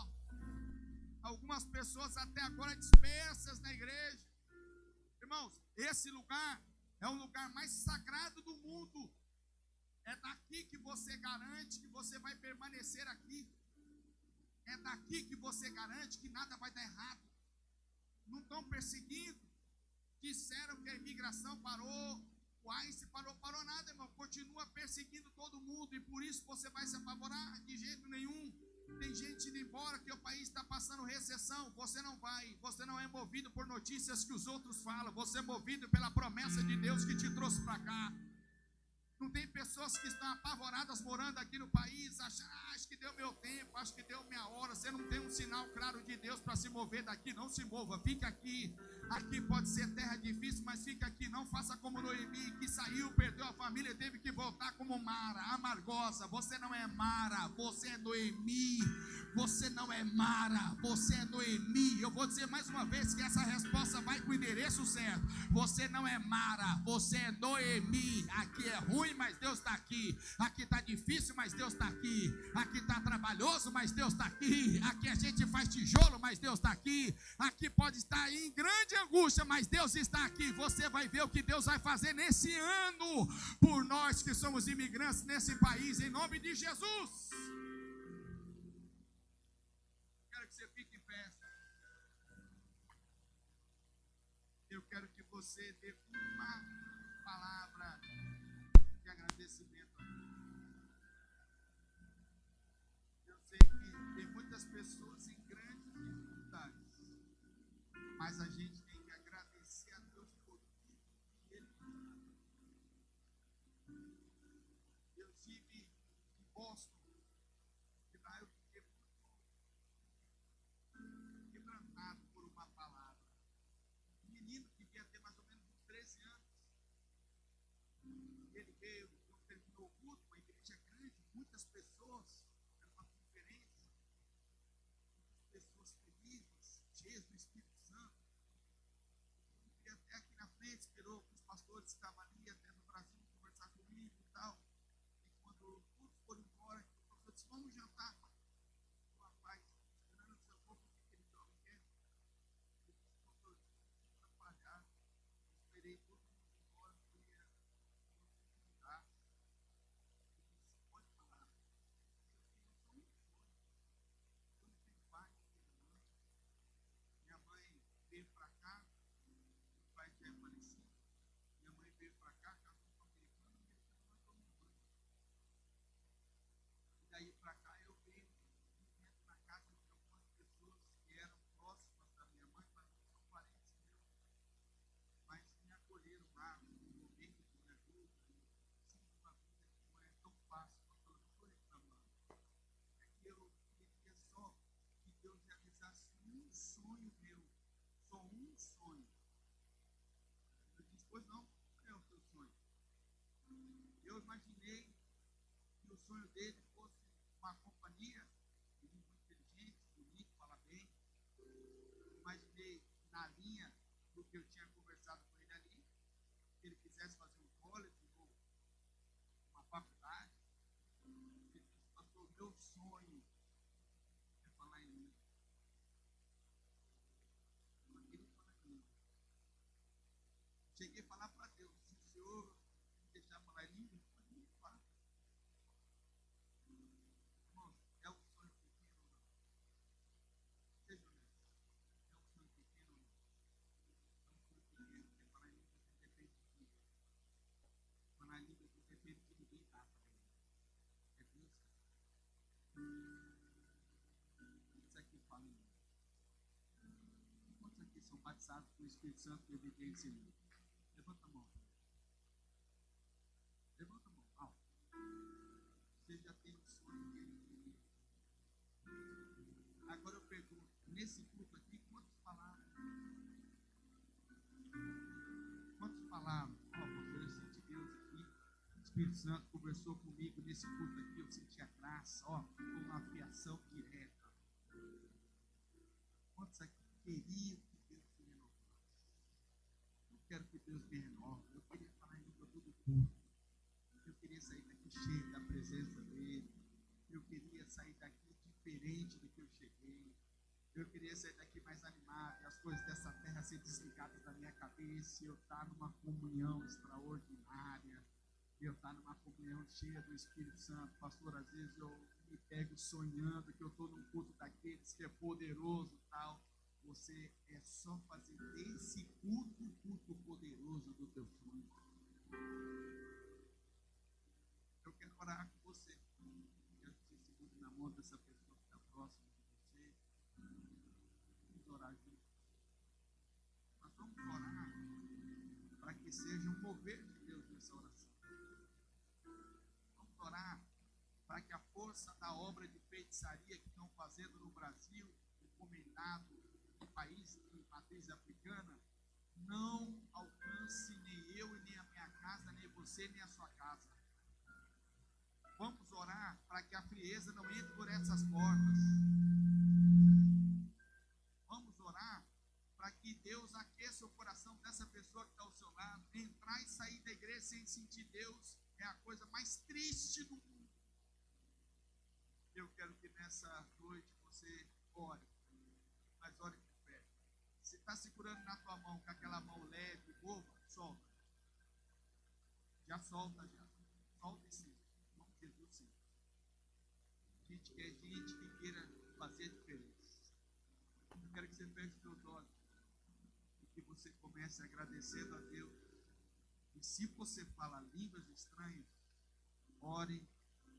Algumas pessoas até agora dispersas na igreja. Irmãos, esse lugar é o lugar mais sagrado do mundo. É daqui que você garante que você vai permanecer aqui. É daqui que você garante que nada vai dar errado. Não estão perseguindo. Disseram que a imigração parou, o ICE parou nada, irmão. Continua perseguindo todo mundo e por isso você vai se apavorar? De jeito nenhum. Tem gente indo embora que o país está passando recessão. Você não vai, você não é movido por notícias que os outros falam. Você é movido pela promessa de Deus que te trouxe para cá. Não tem pessoas que estão apavoradas morando aqui no país, acham, acho que deu meu tempo, acho que deu minha hora. Você não tem um sinal claro de Deus para se mover daqui, não se mova, fica aqui. Aqui pode ser terra difícil, mas fica aqui, não faça como Noemi, que saiu, perdeu a família, teve que voltar como Mara, amargosa. Você não é Mara, você é Noemi. Você não é Mara, você é Noemi. Eu vou dizer mais uma vez que essa resposta vai com o endereço certo. Você não é Mara, você é Noemi. Aqui é ruim, mas Deus está aqui. Aqui está difícil, mas Deus está aqui. Aqui está trabalhoso, mas Deus está aqui. Aqui a gente faz tijolo, mas Deus está aqui. Aqui pode estar em grande angústia, mas Deus está aqui. Você vai ver o que Deus vai fazer nesse ano por nós que somos imigrantes nesse país, em nome de Jesus. Quero que você fique em pé. Eu quero que você dê uma palavra de agradecimento a Deus. Eu sei que tem muitas pessoas em grandes dificuldades, mas a gente tem que agradecer a Deus sonho dele fosse uma companhia, ele muito inteligente, bonito, fala bem. Imaginei na linha do que eu tinha conversado com ele ali, que ele quisesse fazer um college ou uma faculdade. Ele disse, pastor, meu sonho é falar em língua. Eu não queria falar em língua. Cheguei a falar para Deus, se o Senhor me deixar falar em língua, pode me falar. Irmãos, é um sonho pequeno ou não? Seja honesto. É um sonho pequeno ou não? É um sonho pequeno, porque falar em língua não depende de mim. Falar em língua não depende de ninguém dar para ele. É Deus. Quantos aqui falam em língua? Quantos aqui são batizados com o Espírito Santo e obediência em língua? Levanta a mão. Levanta a mão. Alto. Você já tem um sonho dele. Agora eu pergunto, nesse culto aqui, quantos falaram? Quantos falaram? Ó, pastor, eu senti Deus aqui. O Espírito Santo conversou comigo nesse culto aqui, eu senti a graça, ó, com uma afiação direta. Quantos aqui queriam que Deus se renovasse? Eu quero que Deus me renove. Eu queria falar em língua todo culto. Eu queria sair daqui cheio da presença dele. Eu queria sair daqui diferente do que eu cheguei. Eu queria sair daqui mais animado e as coisas dessa terra ser desligadas da minha cabeça. Eu estar numa comunhão extraordinária. Eu estar numa comunhão cheia do Espírito Santo. Pastor, às vezes eu me pego sonhando que eu estou num culto daqueles que é poderoso e tal. Você é só fazer desse culto o culto poderoso do teu sonho. Eu quero orar com você. Quero que você segure na mão dessa pessoa que está próxima de você. Vamos orar juntos. Nós vamos orar para que seja um mover de Deus nessa oração. Vamos orar para que a força da obra de feitiçaria que estão fazendo no Brasil, encomendado no país de matriz africana, não alcance nem eu e nem a minha casa, nem você, nem a sua casa. Vamos orar para que a frieza não entre por essas portas. Vamos orar para que Deus aqueça o coração dessa pessoa que está ao seu lado. Entrar e sair da igreja sem sentir Deus é a coisa mais triste do mundo. Eu quero que nessa noite você ore, mas ore com fé. Se está segurando na tua mão, com aquela mão leve, boba, solta. Já solta, já. Solta e sim. Jesus, sim. Gente que é gente que queira fazer a diferença. Eu quero que você feche seus olhos e que você comece agradecendo a Deus. E se você fala línguas estranhas, ore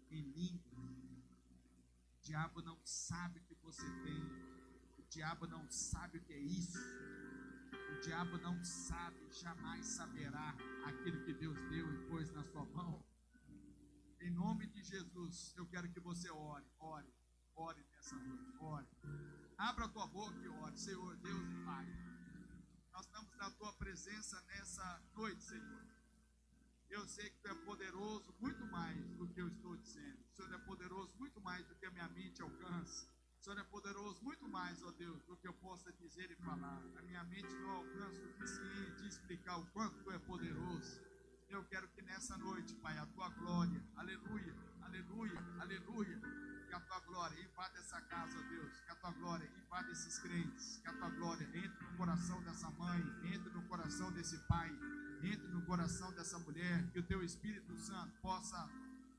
em línguas. O diabo não sabe o que você tem. O diabo não sabe o que é isso. O diabo não sabe, jamais saberá aquilo que Deus deu e pôs na sua mão. Em nome de Jesus, eu quero que você ore nessa noite, ore. Abra a tua boca e ore, Senhor Deus e Pai. Nós estamos na tua presença nessa noite, Senhor. Eu sei que tu é poderoso muito mais do que eu estou dizendo. O Senhor é poderoso muito mais do que a minha mente alcança. O Senhor é poderoso muito mais, ó Deus, do que eu possa dizer e falar. A minha mente não alcança o suficiente de explicar o quanto tu é poderoso. Eu quero que nessa noite, Pai, a tua glória, aleluia, aleluia, aleluia, que a tua glória invada essa casa, ó Deus, que a tua glória invada esses crentes, que a tua glória entre no coração dessa mãe, entre no coração desse pai, entre no coração dessa mulher, que o teu Espírito Santo possa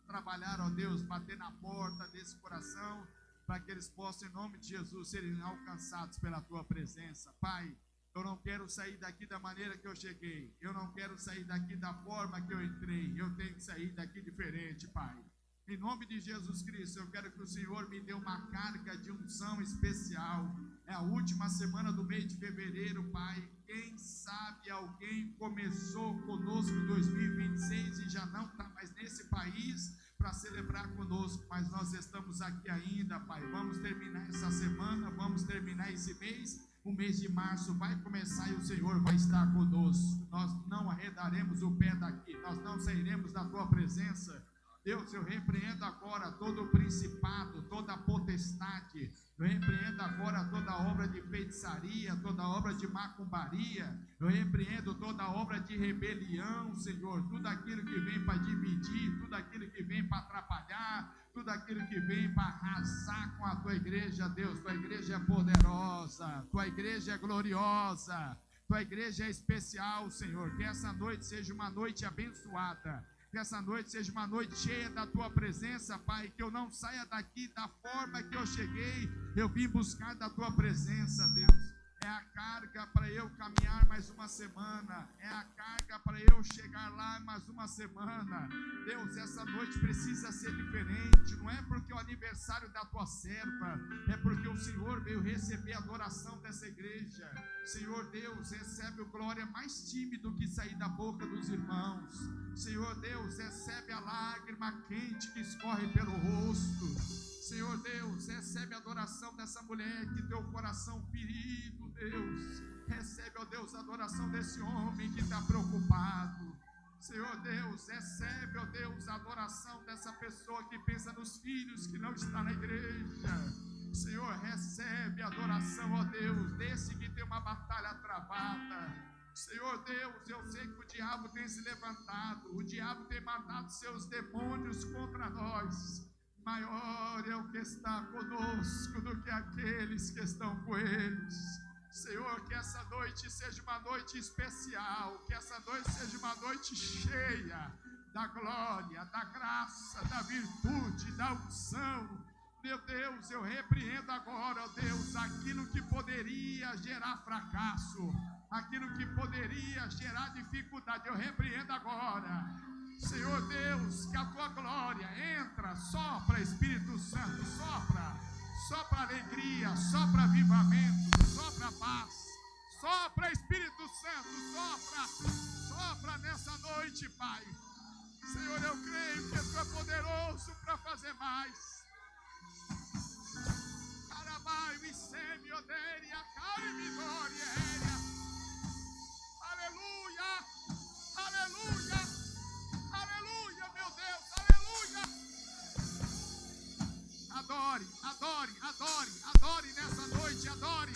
trabalhar, ó Deus, bater na porta desse coração, para que eles possam, em nome de Jesus, serem alcançados pela tua presença. Pai, eu não quero sair daqui da maneira que eu cheguei. Eu não quero sair daqui da forma que eu entrei. Eu tenho que sair daqui diferente, Pai. Em nome de Jesus Cristo, eu quero que o Senhor me dê uma carga de unção especial. É a última semana do mês de fevereiro, Pai. Quem sabe alguém começou conosco em 2026 e já não está mais nesse país para celebrar conosco, mas nós estamos aqui ainda, Pai. Vamos terminar essa semana, vamos terminar esse mês. O mês de março vai começar e o Senhor vai estar conosco. Nós não arredaremos o pé daqui, nós não sairemos da tua presença Deus, eu repreendo agora todo o principado, toda a potestade. Eu repreendo agora toda obra de feitiçaria, toda obra de macumbaria. Eu repreendo toda obra de rebelião, Senhor. Tudo aquilo que vem para dividir, tudo aquilo que vem para atrapalhar, tudo aquilo que vem para arrasar com a tua igreja, Deus. Tua igreja é poderosa, tua igreja é gloriosa, tua igreja é especial, Senhor. Que essa noite seja uma noite abençoada. Que essa noite seja uma noite cheia da tua presença, Pai. Que eu não saia daqui da forma que eu cheguei. Eu vim buscar da tua presença, Deus. É a carga para eu caminhar mais uma semana. É a carga para eu chegar lá mais uma semana. Deus, essa noite precisa ser diferente. Não é porque é o aniversário da tua serva, é porque o Senhor veio receber a adoração dessa igreja. Senhor Deus, recebe o glória mais tímido que sair da boca dos irmãos. Senhor Deus, recebe a lágrima quente que escorre pelo rosto. Senhor Deus, recebe a adoração dessa mulher que tem o coração ferido, Deus. Recebe, ó Deus, a adoração desse homem que está preocupado. Senhor Deus, recebe, ó Deus, a adoração dessa pessoa que pensa nos filhos que não está na igreja. Senhor, recebe a adoração, ó Deus, desse que tem uma batalha travada. Senhor Deus, eu sei que o diabo tem se levantado, o diabo tem mandado seus demônios contra nós. Maior é o que está conosco do que aqueles que estão com eles. Senhor, que essa noite seja uma noite especial, que essa noite seja uma noite cheia da glória, da graça, da virtude, da unção. Meu Deus, eu repreendo agora, ó Deus, aquilo que poderia gerar fracasso, aquilo que poderia gerar dificuldade, eu repreendo agora. Senhor Deus, que a tua glória entra, sopra, Espírito Santo, sopra alegria, sopra avivamento, sopra paz, sopra, Espírito Santo, sopra nessa noite, Pai. Senhor, eu creio que tu é poderoso para fazer mais. Carabai, Viceme, Odéria, Carimidória, aleluia, aleluia. Aleluia, meu Deus, aleluia. Adore nessa noite, adore,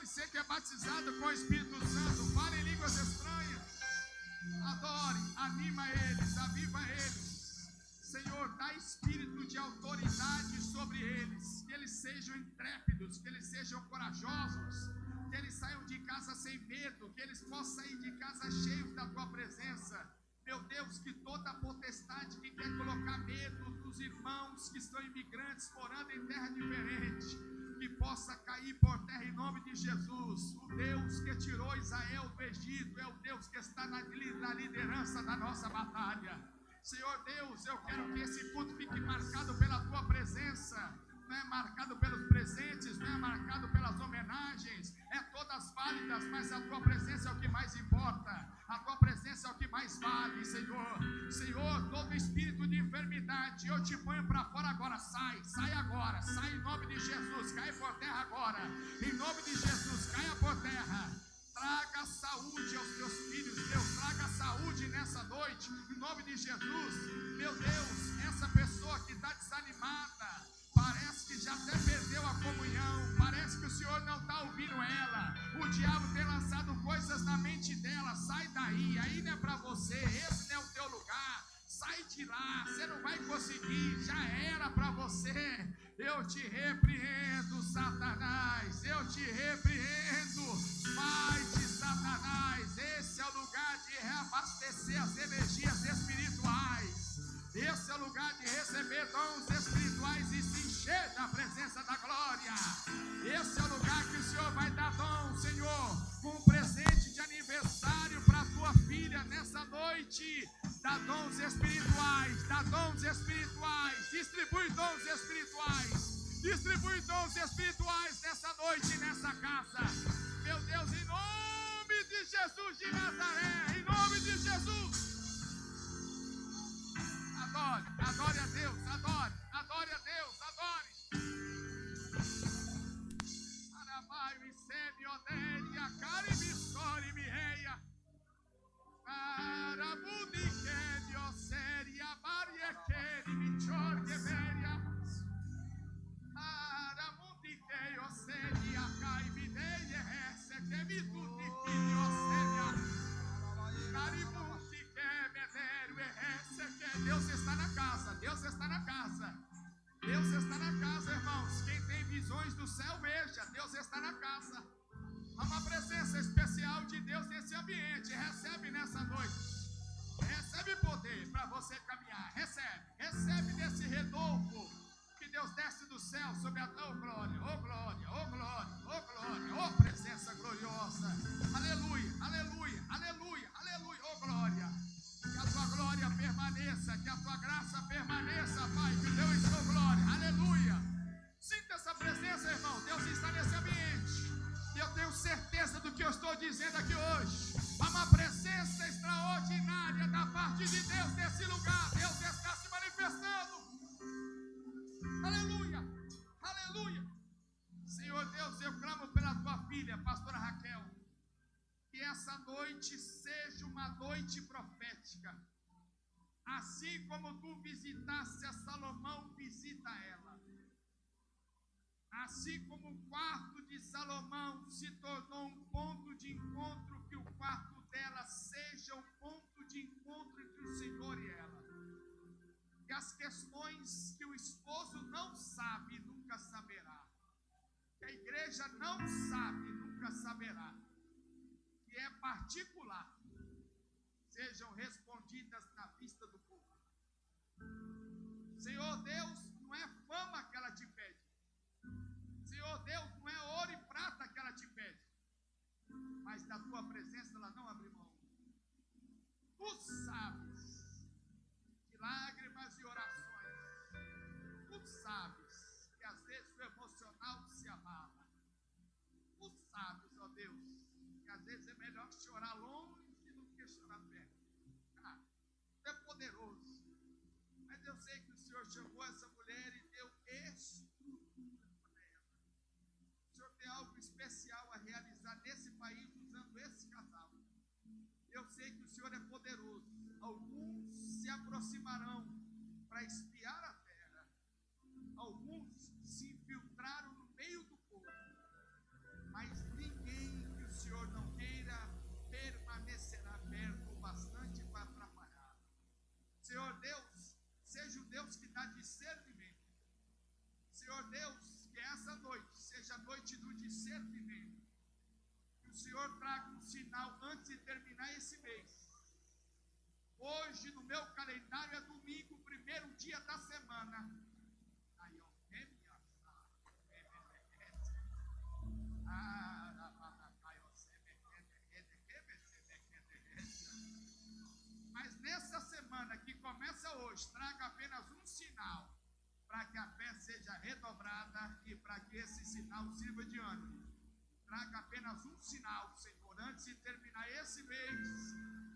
você que é batizado com o Espírito Santo, fale em línguas estranhas, adore, anima eles, aviva eles, Senhor, dá espírito de autoridade sobre eles, que eles sejam intrépidos, que eles sejam corajosos, que eles saiam de casa sem medo, que eles possam sair de casa cheios da tua presença. Meu Deus, que toda a potestade que quer colocar medo dos irmãos que estão imigrantes, morando em terra diferente, que possa cair por terra em nome de Jesus. O Deus que tirou Israel do Egito é o Deus que está na liderança da nossa batalha. Senhor Deus, eu quero que esse culto fique marcado pela tua presença. Não é marcado pelos presentes, não é marcado pelas homenagens, é todas válidas, mas a tua presença é o que mais importa, a tua presença é o que mais vale, Senhor. Senhor, todo espírito de enfermidade, eu te ponho para fora agora, sai agora, sai em nome de Jesus, cai por terra agora, em nome de Jesus, caia por terra. Traga saúde aos teus filhos, Deus, traga saúde nessa noite, em nome de Jesus. Meu Deus, essa pessoa que está desanimada, parece que já até perdeu a comunhão, parece que o Senhor não está ouvindo ela, o diabo tem lançado coisas na mente dela, sai daí, aí não é para você, esse não é o teu lugar, sai de lá, você não vai conseguir, já era para você. Eu te repreendo, Satanás, eu te repreendo, vai de Satanás. Esse é o lugar de reabastecer as energias espirituais, esse é o lugar de receber dons espirituais e se encher da presença da glória. Esse é o lugar que o Senhor vai dar dom, Senhor, com um presente de aniversário para a tua filha nessa noite. Dá dons espirituais, distribui dons espirituais nessa noite e nessa casa. Meu Deus, em nome de Jesus de Nazaré, em nome de Jesus. Adore a Deus, adore a Deus, adore. Arabai, Viceme, Odéria, Caribistori, Mireia, Arabudi, Séria, Maria. céu veja, Deus está na casa. Há uma presença especial de Deus nesse ambiente. Recebe nessa noite. Recebe poder para você caminhar. Recebe desse redolfo que Deus desce do céu sobre a tua glória. Oh glória, oh glória, oh glória, oh presença gloriosa. Aleluia, aleluia, aleluia, aleluia, oh glória. Que a tua glória permaneça, que a tua graça permaneça, Pai, que Deus é sua glória. Aleluia. Sinta essa presença, irmão. Deus está nesse ambiente. E eu tenho certeza do que eu estou dizendo aqui hoje. Há uma presença extraordinária da parte de Deus nesse lugar. Deus está se manifestando. Aleluia, aleluia. Senhor Deus, eu clamo pela tua filha, pastora Raquel. Que essa noite seja uma noite profética. Assim como tu visitaste a Salomão, visita ela. Assim como o quarto de Salomão se tornou um ponto de encontro, que o quarto dela seja um ponto de encontro entre o Senhor e ela. Que as questões que o esposo não sabe, nunca saberá. Que a igreja não sabe, nunca saberá. Que é particular, sejam respondidas na vista do povo. Senhor Deus, não é fama que ela te pede. Senhor Deus, não é ouro e prata que ela te pede, mas da tua presença ela não abre mão. Tu sabes de lágrimas e orações. Tu sabes que às vezes o emocional se abala. Tu sabes, ó Deus, que às vezes é melhor chorar longe do que chorar perto. Tu é poderoso. Mas eu sei que o Senhor chamou essa mulher e deu estrutura para ela. O Senhor tem algo especial a realizar nesse país usando esse casal. Eu sei que o Senhor é poderoso. Alguns se aproximarão para espiar a terra. Alguns se infiltraram no meio do povo. Mas ninguém que o Senhor não queira permanecerá perto o bastante para atrapalhar. Senhor Deus, seja o Deus que dá discernimento. Senhor Deus, que essa noite seja a noite do discernimento. Que o Senhor traga um sinal antes de terminar esse mês. Hoje no meu calendário é domingo, primeiro dia da semana. Mas nessa semana que começa hoje, traga apenas um sinal para que a fé seja redobrada e para que esse sinal sirva de ânimo. Traga apenas um sinal, Senhor, antes de terminar esse mês,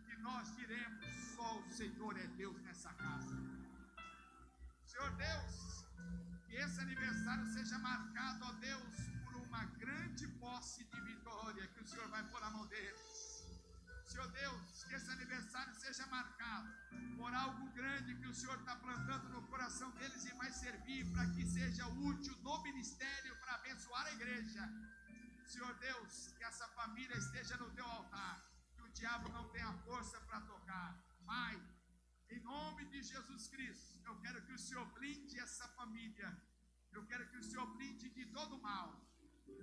que nós diremos: só o Senhor é Deus nessa casa. Senhor Deus, que esse aniversário seja marcado, ó Deus, por uma grande posse de vitória que o Senhor vai pôr na mão deles. Senhor Deus, que esse aniversário seja marcado por algo grande que o Senhor está plantando no coração deles e vai servir para que seja útil no ministério para abençoar a igreja. Senhor Deus, que essa família esteja no teu altar, que o diabo não tenha força para tocar. Pai, em nome de Jesus Cristo, eu quero que o Senhor blinde essa família. Eu quero que o Senhor blinde de todo mal.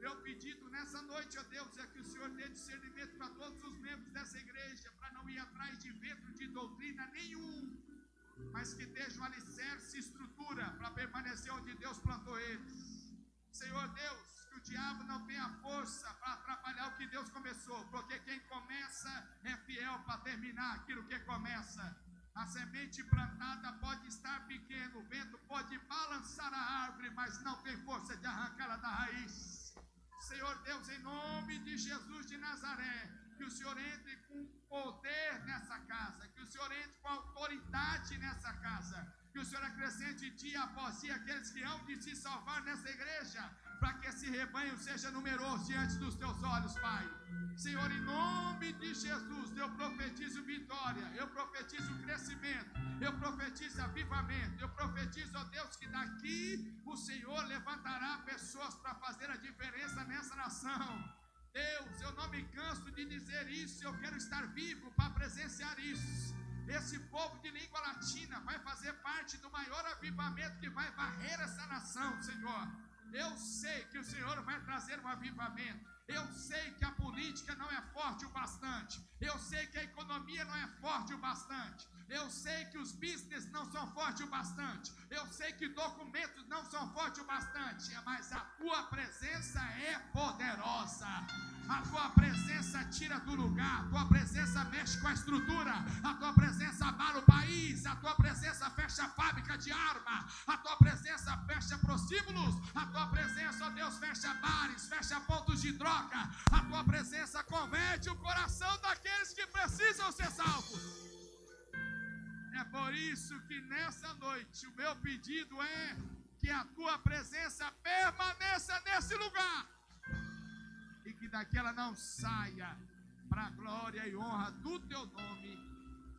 Meu pedido nessa noite, ó Deus, é que o Senhor dê discernimento para todos os membros dessa igreja, para não ir atrás de vento de doutrina nenhum, mas que esteja um alicerce e estrutura para permanecer onde Deus plantou eles. Senhor Deus, que o diabo não tenha força para atrapalhar o que Deus começou, porque quem começa é fiel para terminar aquilo que começa. A semente plantada pode estar pequena, o vento pode balançar a árvore, mas não tem força de arrancá-la da raiz. Senhor Deus, em nome de Jesus de Nazaré, que o Senhor entre com poder nessa casa, que o Senhor entre com autoridade nessa casa, que o Senhor acrescente dia após dia aqueles que hão de se salvar nessa igreja, para que esse rebanho seja numeroso diante dos teus olhos, Pai. Senhor, em nome de Jesus, eu profetizo vitória, eu profetizo crescimento, eu profetizo avivamento, eu profetizo, ó Deus, que daqui o Senhor levantará pessoas para fazer a diferença nessa nação. Deus, eu não me canso de dizer isso, eu quero estar vivo para presenciar isso. Esse povo de língua latina vai fazer parte do maior avivamento que vai varrer essa nação, Senhor. Eu sei que o Senhor vai trazer um avivamento. Eu sei que a política não é forte o bastante. Eu sei que a economia não é forte o bastante. Eu sei que os business não são fortes o bastante. Eu sei que documentos não são fortes o bastante. Mas a tua presença é poderosa. A tua presença tira do lugar. A tua presença mexe com a estrutura. A tua presença abala o país. A tua presença fecha a fábrica de arma. A tua presença fecha prostíbulos. A tua presença, ó Deus, fecha bares, fecha pontos de droga. A tua presença converte o coração daqueles que precisam ser salvos. É por isso que nessa noite o meu pedido é que a tua presença permaneça nesse lugar e que daqui ela não saia, para a glória e honra do teu nome,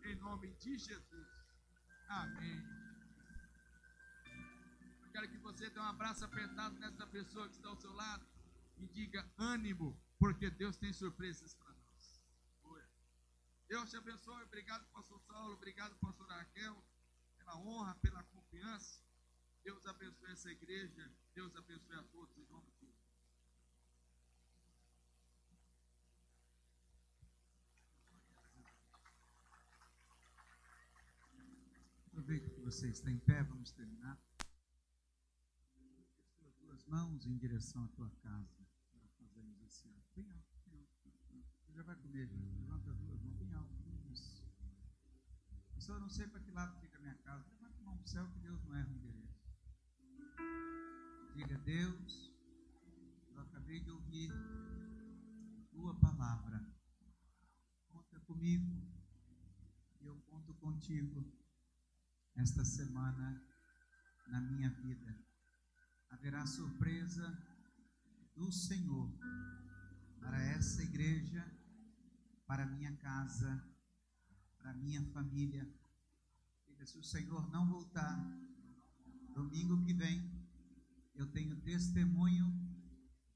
em nome de Jesus. Amém. Eu quero que você dê um abraço apertado nessa pessoa que está ao seu lado e diga: ânimo, porque Deus tem surpresas para nós. Deus te abençoe. Obrigado, pastor Saulo. Obrigado, pastor Raquel, pela honra, pela confiança. Deus abençoe essa igreja. Deus abençoe a todos em nome de Jesus. Aproveito que você está em pé, vamos terminar. As duas mãos em direção à tua casa. Para fazermos esse ato. Bem alto, bem alto. Você já vai comer, gente. Levanta as duas mãos bem alto. Isso. Pessoal, eu não sei para que lado fica a minha casa. Levanta a mão para o céu que Deus não erra o endereço. Diga: Deus, eu acabei de ouvir tua palavra. Conta comigo. E eu conto contigo esta semana na minha vida. Haverá surpresa do Senhor para essa igreja, para minha casa, para minha família. E se o Senhor não voltar domingo que vem, eu tenho testemunho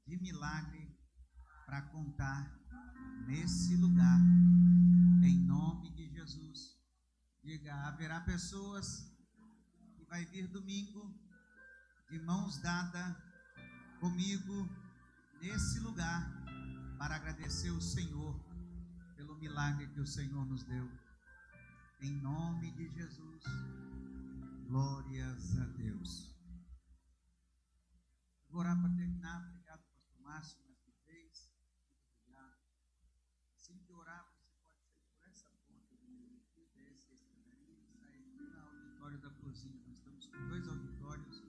de milagre para contar nesse lugar, em nome de Jesus. Diga: haverá pessoas que vai vir domingo de mãos dadas comigo nesse lugar para agradecer o Senhor pelo milagre que o Senhor nos deu. Em nome de Jesus. Glórias a Deus. Vou orar para terminar. Obrigado, pastor Márcio, mais uma vez. Muito obrigado. Assim que orar, você pode sair por essa ponta aqui, desce a escadaria e sair no auditório da cozinha. Nós estamos com 2 auditórios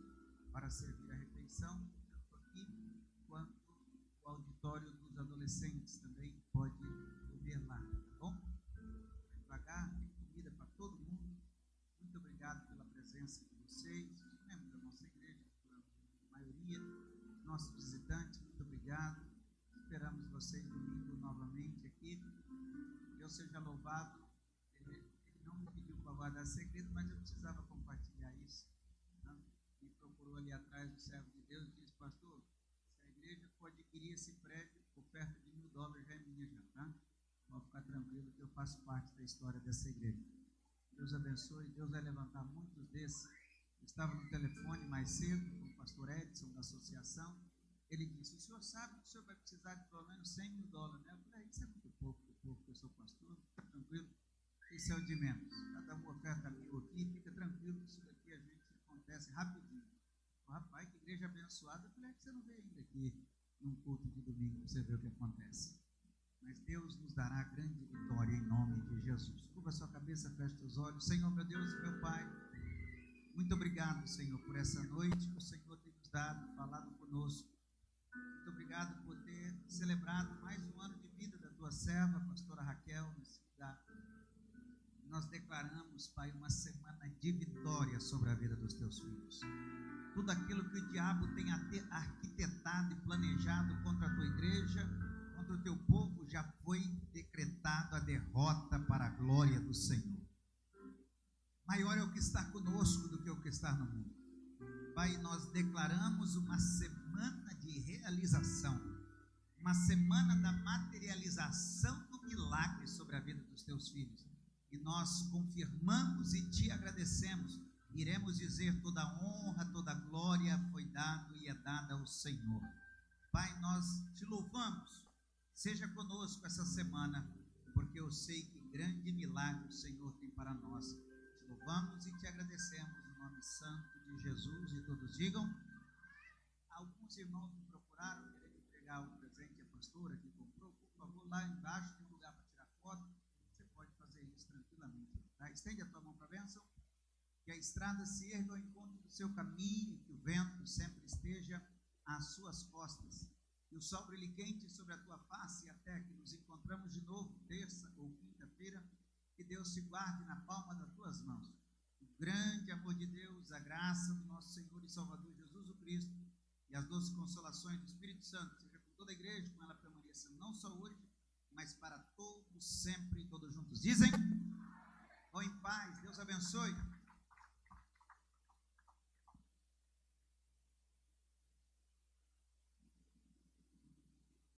para servir a refeição, tanto aqui quanto o auditório dos adolescentes também pode comer lá, tá bom? Devagar, tem comida para todo mundo. Muito obrigado pela presença de vocês, os membros da nossa igreja, a maioria, nossos visitantes, muito obrigado. Esperamos vocês domingo novamente aqui. Deus seja louvado. Ele não me pediu para guardar segredo, mas eu precisava compartilhar isso. Né? Me procurou ali atrás o servo de Deus e disse: pastor, se a igreja for adquirir esse prédio, oferta de $1.000 já é minha já, tá? Pode ficar tranquilo que eu faço parte da história dessa igreja. Deus abençoe. Deus vai levantar muitos desses. Eu estava no telefone mais cedo com o pastor Edson da associação. Ele disse: o senhor sabe que o senhor vai precisar de pelo menos $100.000, né? Eu falei: isso é muito pouco, que eu sou pastor. Fica tranquilo, isso é o de menos. Cada uma oferta mil aqui, fica tranquilo que isso daqui a gente acontece rapidinho. Rapaz, que igreja abençoada. Eu falei: é que você não veio ainda aqui num culto de domingo para você ver o que acontece. Mas Deus nos dará grande vitória em nome de Jesus. Curva a sua cabeça, feche os olhos. Senhor, meu Deus e meu Pai, muito obrigado, Senhor, por essa noite que o Senhor tem nos dado, falado conosco. Muito obrigado por ter celebrado mais um ano de vida da tua serva, a pastora Raquel, nesse lugar. Nós declaramos, Pai, uma semana de vitória sobre a vida dos teus filhos. Tudo aquilo que o diabo tem arquitetado e planejado contra a tua igreja, contra o teu povo, já foi decretado a derrota para a glória do Senhor. Maior é o que está conosco do que o que está no mundo. Pai, nós declaramos uma semana de realização, uma semana da materialização do milagre sobre a vida dos teus filhos. E nós confirmamos e te agradecemos iremos dizer: toda honra, toda glória foi dado e é dada ao Senhor. Pai, nós te louvamos, seja conosco essa semana, porque eu sei que grande milagre o Senhor tem para nós. Te louvamos e te agradecemos no nome santo de Jesus, e todos digam. Alguns irmãos me procuraram, querendo entregar o presente à pastora que comprou. Por favor, lá embaixo tem lugar para tirar foto, você pode fazer isso tranquilamente, tá? Estende a tua mão para a bênção. Que a estrada se erga ao encontro do seu caminho, que o vento sempre esteja às suas costas, que o sol brilhe quente sobre a tua face, até que nos encontramos de novo, terça ou quinta-feira, que Deus te guarde na palma das tuas mãos. O grande amor de Deus, a graça do nosso Senhor e Salvador Jesus o Cristo, e as doces consolações do Espírito Santo, seja com toda a igreja, com ela permaneça, não só hoje, mas para todos sempre, todos juntos. Dizem, vão em paz, Deus abençoe.